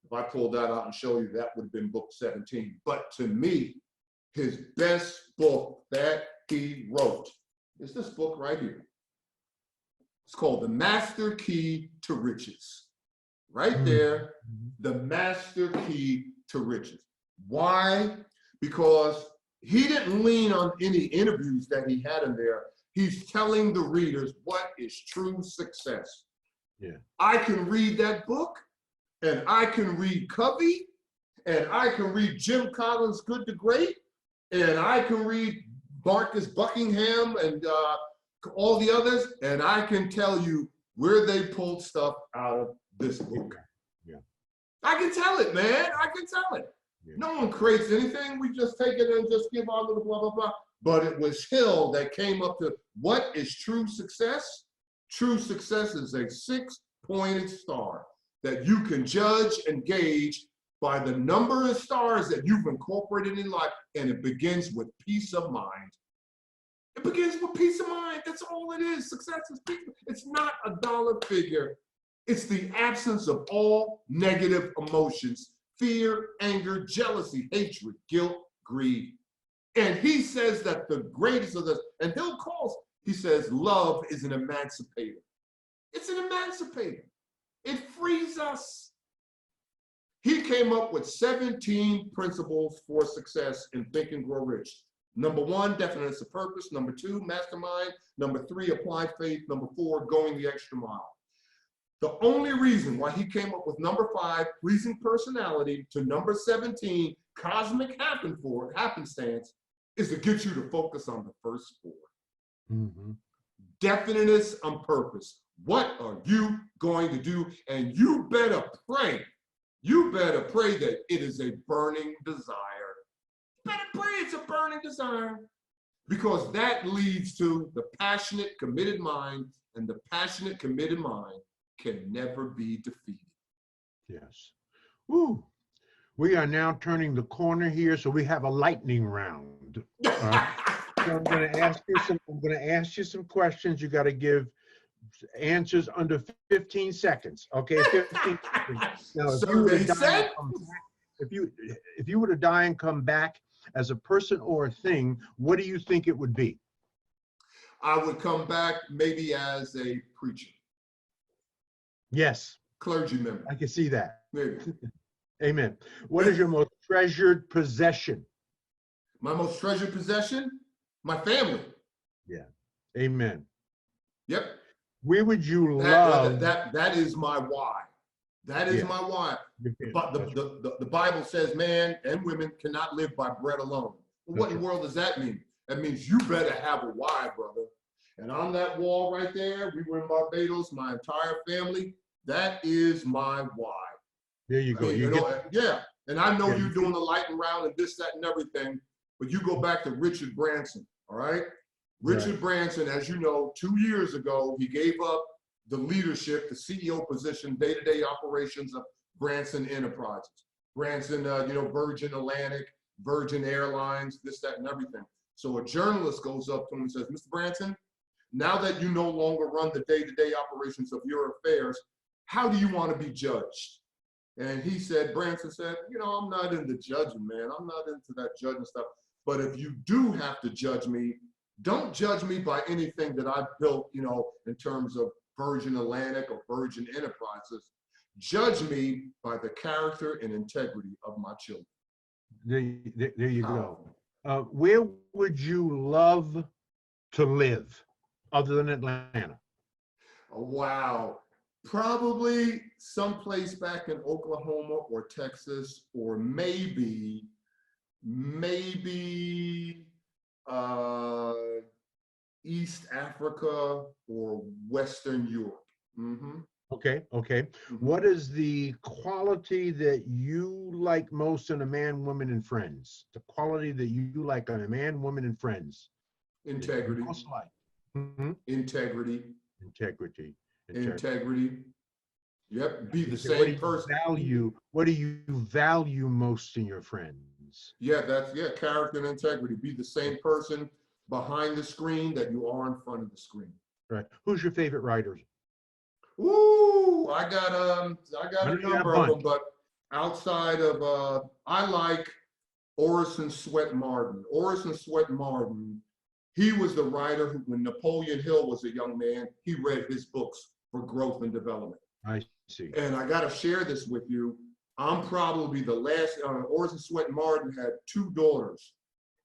If I pulled that out and show you, that would have been book 17. But to me, his best book that he wrote is this book right here. It's called The Master Key to Riches. Right there, the master key to riches. Why? Because he didn't lean on any interviews that he had in there. He's telling the readers what is true success. Yeah. I can read that book, and I can read Covey, and I can read Jim Collins' Good to Great, and I can read Marcus Buckingham and all the others, and I can tell you where they pulled stuff out of this book. Yeah. I can tell it, man. I can tell it. Yeah. No one creates anything. We just take it and just give our little blah, blah, blah. But it was Hill that came up to what is true success? True success is a 6-pointed star that you can judge and gauge by the number of stars that you've incorporated in life. And it begins with peace of mind. It begins with peace of mind. That's all it is. Success is peace. It's not a dollar figure. It's the absence of all negative emotions, fear, anger, jealousy, hatred, guilt, greed. And he says that the greatest of this, and Hill calls, he says, love is an emancipator. It's an emancipator. It frees us. He came up with 17 principles for success in Think and Grow Rich. Number 1, definiteness of purpose. Number 2, mastermind. Number 3, applied faith. Number 4, going the extra mile. The only reason why he came up with number 5, pleasing personality, to number 17, cosmic happenstance, is to get you to focus on the first 4. Definiteness on purpose. What are you going to do? And you better pray. You better pray that it is a burning desire. You better pray it's a burning desire. Because that leads to the passionate, committed mind, and the passionate, committed mind can never be defeated. Yes. Woo. We are now turning the corner here, so we have a lightning round. So I'm going to ask you some questions. You got to give answers under 15 seconds. Okay, 15 seconds. Now, if you were to die and come back as a person or a thing, what do you think it would be? I would come back maybe as a preacher, Yes, clergy member, I can see that. maybe. Amen. What is your most treasured possession? My most treasured possession? My family. Yeah. Amen. Yep. Where would you That, love? that is my why. That is Yeah. my why. But That's right. the Bible says man and women cannot live by bread alone. Well, what That's in the right. world does that mean? That means you better have a why, brother. And on that wall right there, we were in Barbados, my entire family. That is my why. There you I go. mean, You you get, know, yeah. And I know yeah, you're doing the lightning round and this, that, and everything, but you go back to Richard Branson, all right? right. Richard Branson, as you know, 2 years ago, he gave up the leadership, the CEO position, day-to-day operations of Branson Enterprises. Branson, you know, Virgin Atlantic, Virgin Airlines, this, that, and everything. So a journalist goes up to him and says, Mr. Branson, now that you no longer run the day-to-day operations of your affairs, how do you want to be judged? And he said, Branson said, you know, I'm not into judging, man. I'm not into that judging stuff. But if you do have to judge me, don't judge me by anything that I've built, you know, in terms of Virgin Atlantic or Virgin Enterprises. Judge me by the character and integrity of my children. There you go. Powerful. Where would you love to live other than Atlanta? Oh, wow. Probably someplace back in Oklahoma or Texas, or maybe uh, East Africa or Western Europe. Mm-hmm. Okay. Mm-hmm. What is the quality that you like most in a man, woman, and friends? The quality that you like in a man, woman, and friends? Integrity. Most like. Mm-hmm. Integrity. Integrity. Integrity. Yep. Be the What do same you person. value? What do you value most in your friends? Yeah, character and integrity. Be the same person behind the screen that you are in front of the screen. Right. Who's your favorite writer? Ooh, I got a number of them, but outside of I like Orison Swett Martin. Orison Swett Martin, he was the writer who, when Napoleon Hill was a young man, he read his books for growth and development. I see. And I got to share this with you. I'm probably the last. Orison Swett Martin had 2 daughters,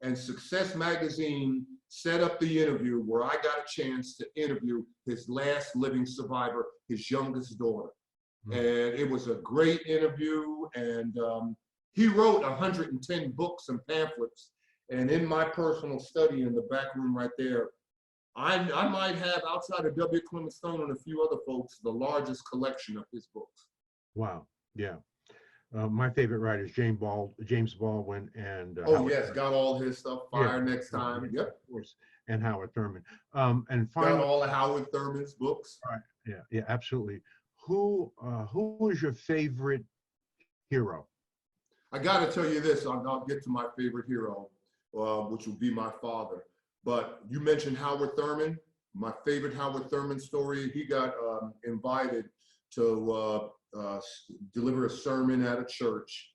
and Success Magazine set up the interview where I got a chance to interview his last living survivor, his youngest daughter. Mm-hmm. And it was a great interview. And he wrote 110 books and pamphlets. And in my personal study in the back room right there, I might have, outside of W. Clement Stone and a few other folks, the largest collection of his books. Wow. Yeah. My favorite writer is James Baldwin, and oh yes, Thurman. Got all his stuff. Fire Next Time. Yep. Of course. And Howard Thurman. And finally, got all of Howard Thurman's books. Right. Yeah, absolutely. Who is your favorite hero? I got to tell you this. I'll get to my favorite hero, which will be my father. But you mentioned Howard Thurman. My favorite Howard Thurman story. He got invited to deliver a sermon at a church,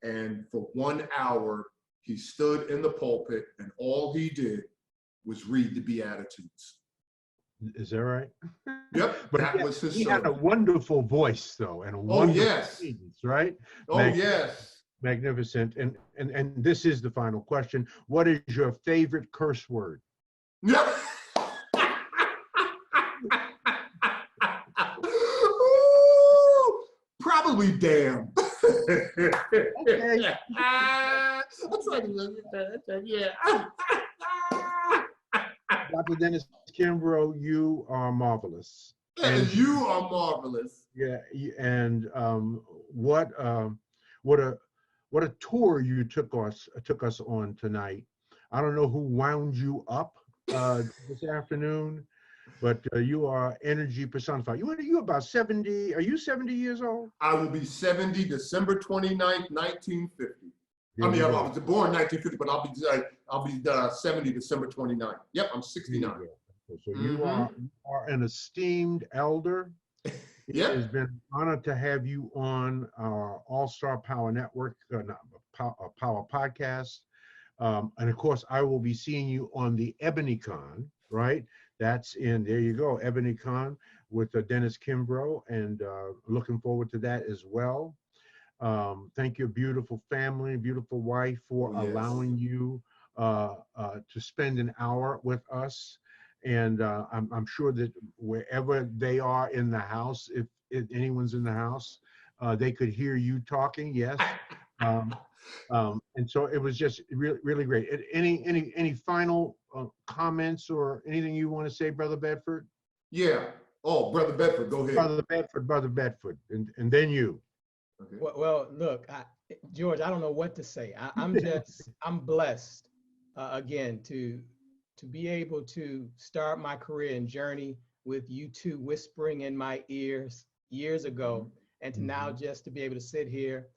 and for 1 hour he stood in the pulpit, and all he did was read the Beatitudes. Is that right? Yep. But that was his sermon. Had a wonderful voice, though, and a wonderful cadence, right? Yes. Magnificent. And this is the final question. What is your favorite curse word? Probably damn. Okay. Yeah. Dr. Dennis Kimbro, you are marvelous. And you are marvelous. Yeah, and what a tour you took us on tonight. I don't know who wound you up this afternoon, but you are energy personified. You about 70? Are you 70 years old? I will be 70 December 29th, 1950. I mean, I was born 1950, but I'll be 70 December 29th. Yep, I'm 69. So you are an esteemed elder. Yeah. It has been an honor to have you on our All-Star Power Network, Power Podcast. And of course, I will be seeing you on the EbonyCon. right? That's in, there you go, Ebony Khan with Dennis Kimbro, and looking forward to that as well. Thank your beautiful family, beautiful wife for Oh, yes. allowing you to spend an hour with us. And I'm sure that wherever they are in the house, if anyone's in the house, they could hear you talking. Yes. Um, and so it was just really, really great. Any final comments or anything you want to say, Brother Bedford? Yeah. Oh, Brother Bedford, go ahead. Brother Bedford, and then you. Okay. Well, look, George, I don't know what to say. I'm blessed again to be able to start my career and journey with you two whispering in my ears years ago, and to now just to be able to sit here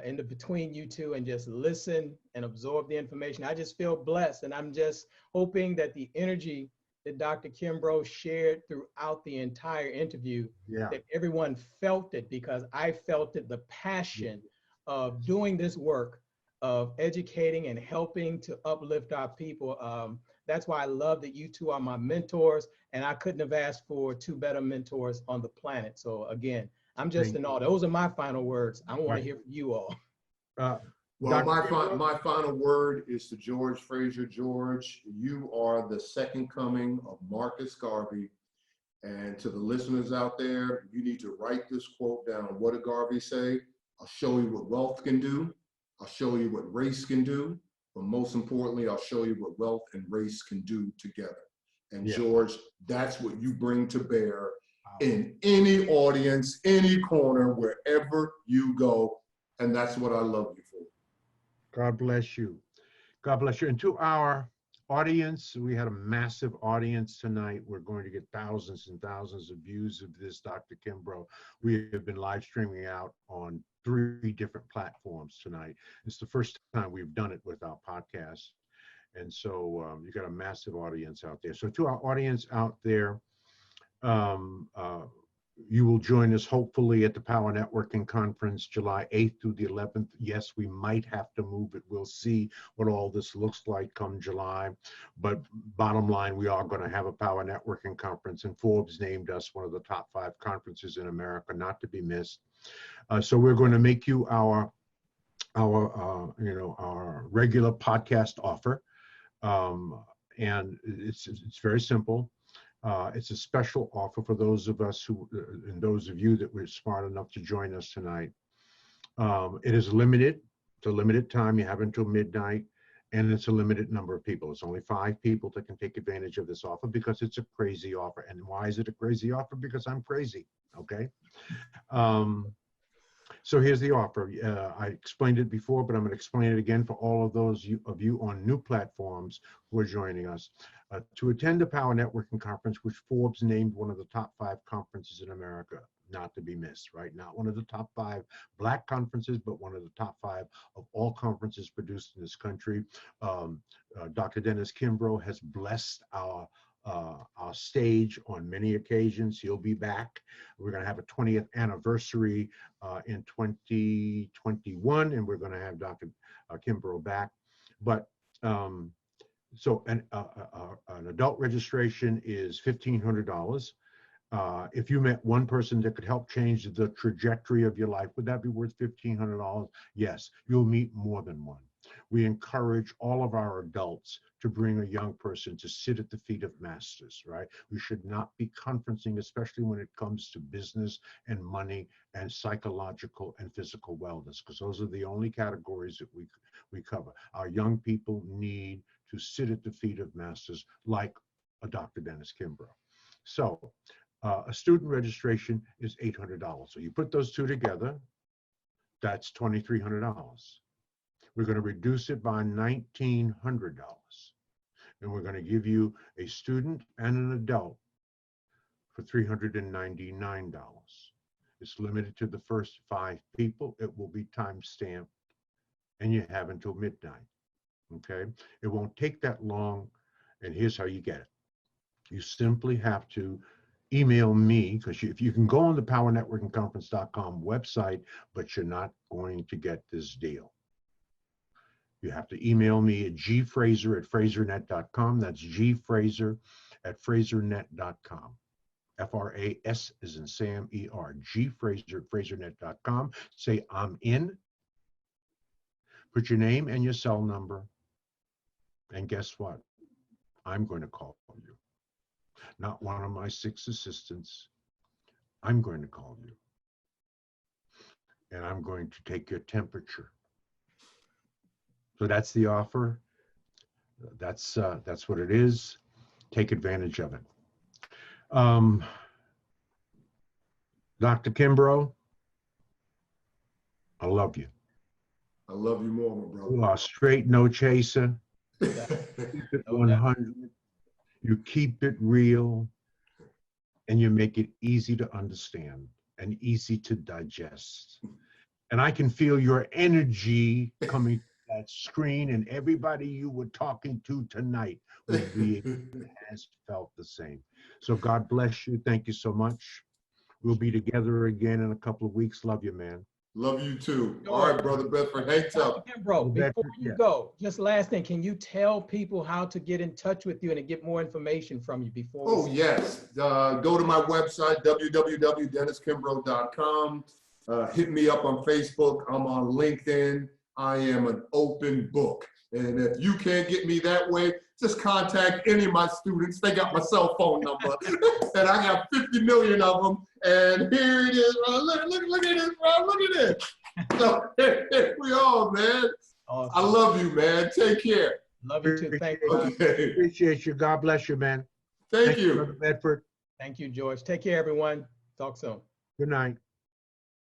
in the between you two and just listen and absorb the information. I just feel blessed, and I'm just hoping that the energy that Dr. Kimbro shared throughout the entire interview, Yeah. that everyone felt it, because I felt it, the passion of doing this work, of educating and helping to uplift our people. That's why I love that you two are my mentors, and I couldn't have asked for two better mentors on the planet. So again, I'm just in awe. Those are my final words. I want to hear from you all. Well, Dr. my final word is to George Fraser. George, you are the second coming of Marcus Garvey. And to the listeners out there, you need to write this quote down. What did Garvey say? I'll show you what wealth can do. I'll show you what race can do. But most importantly, I'll show you what wealth and race can do together. And George, that's what you bring to bear in any audience, any corner, wherever you go. And that's what I love you for. God bless you. God bless you. And to our audience, we had a massive audience tonight. We're going to get thousands and thousands of views of this, Dr. Kimbro. We have been live streaming out on 3 different platforms tonight. It's the first time we've done it with our podcast. And so you got a massive audience out there. So to our audience out there, you will join us hopefully at the Power Networking Conference, July 8th through the 11th. Yes, we might have to move it. We'll see what all this looks like come July. But bottom line, we are going to have a Power Networking Conference, and Forbes named us one of the top 5 conferences in America, not to be missed. So we're going to make you our regular podcast offer. And it's very simple. It's a special offer for those of us who, and those of you that were smart enough to join us tonight. It is limited. It's a limited time. You have until midnight, and it's a limited number of people. It's only 5 people that can take advantage of this offer because it's a crazy offer. And why is it a crazy offer? Because I'm crazy. Okay. So here's the offer. I explained it before, but I'm going to explain it again for all of those of you on new platforms who are joining us. To attend the Power Networking Conference, which Forbes named one of the top 5 conferences in America, not to be missed, right? Not one of the top 5 Black conferences, but one of the top 5 of all conferences produced in this country. Dr. Dennis Kimbro has blessed our stage on many occasions. He'll be back. We're going to have a 20th anniversary in 2021, and we're going to have Dr. Kimbro back. But so an adult registration is $1,500. If you met one person that could help change the trajectory of your life, would that be worth $1,500? Yes, you'll meet more than one. We encourage all of our adults to bring a young person to sit at the feet of masters, right? We should not be conferencing, especially when it comes to business and money and psychological and physical wellness, because those are the only categories that we cover. Our young people need to sit at the feet of masters like a Dr. Dennis Kimbro. So a student registration is $800. So you put those two together, that's $2,300. We're going to reduce it by $1,900. And we're going to give you a student and an adult for $399. It's limited to the first 5 people. It will be time stamped, and you have until midnight. Okay? It won't take that long, and here's how you get it. You simply have to email me, because if you can go on the powernetworkingconference.com website, but you're not going to get this deal. You have to email me at gfraser@frasernet.com. That's gfraser@frasernet.com. FRAS is in Sam, ER. gfraser@frasernet.com. Say, I'm in. Put your name and your cell number. And guess what? I'm going to call you. Not one of my 6 assistants. I'm going to call you. And I'm going to take your temperature. So that's the offer. That's what it is. Take advantage of it. Dr. Kimbro, I love you. I love you more, my brother. You are straight, no chaser. Keep it No 100. You keep it real, and you make it easy to understand and easy to digest. And I can feel your energy coming to that screen, and everybody you were talking to tonight has felt the same. So God bless you. Thank you so much. We'll be together again in a couple of weeks. Love you, man. Love you too. All right, Brother Bedford, hang tough. Bro, before you Yeah. go, just last thing, can you tell people how to get in touch with you and to get more information from you before we Oh, yes. Go to my website, www.denniskimbro.com. Hit me up on Facebook. I'm on LinkedIn. I am an open book. And if you can't get me that way, just contact any of my students. They got my cell phone number. And I got 50 million of them. And here it is. Look at this, bro. Look at this. So here we are, man. Awesome. I love you, man. Take care. Love you too. Thank you. Okay. Appreciate you. God bless you, man. Thank you. Brother Bedford. Thank you, George. Take care, everyone. Talk soon. Good night.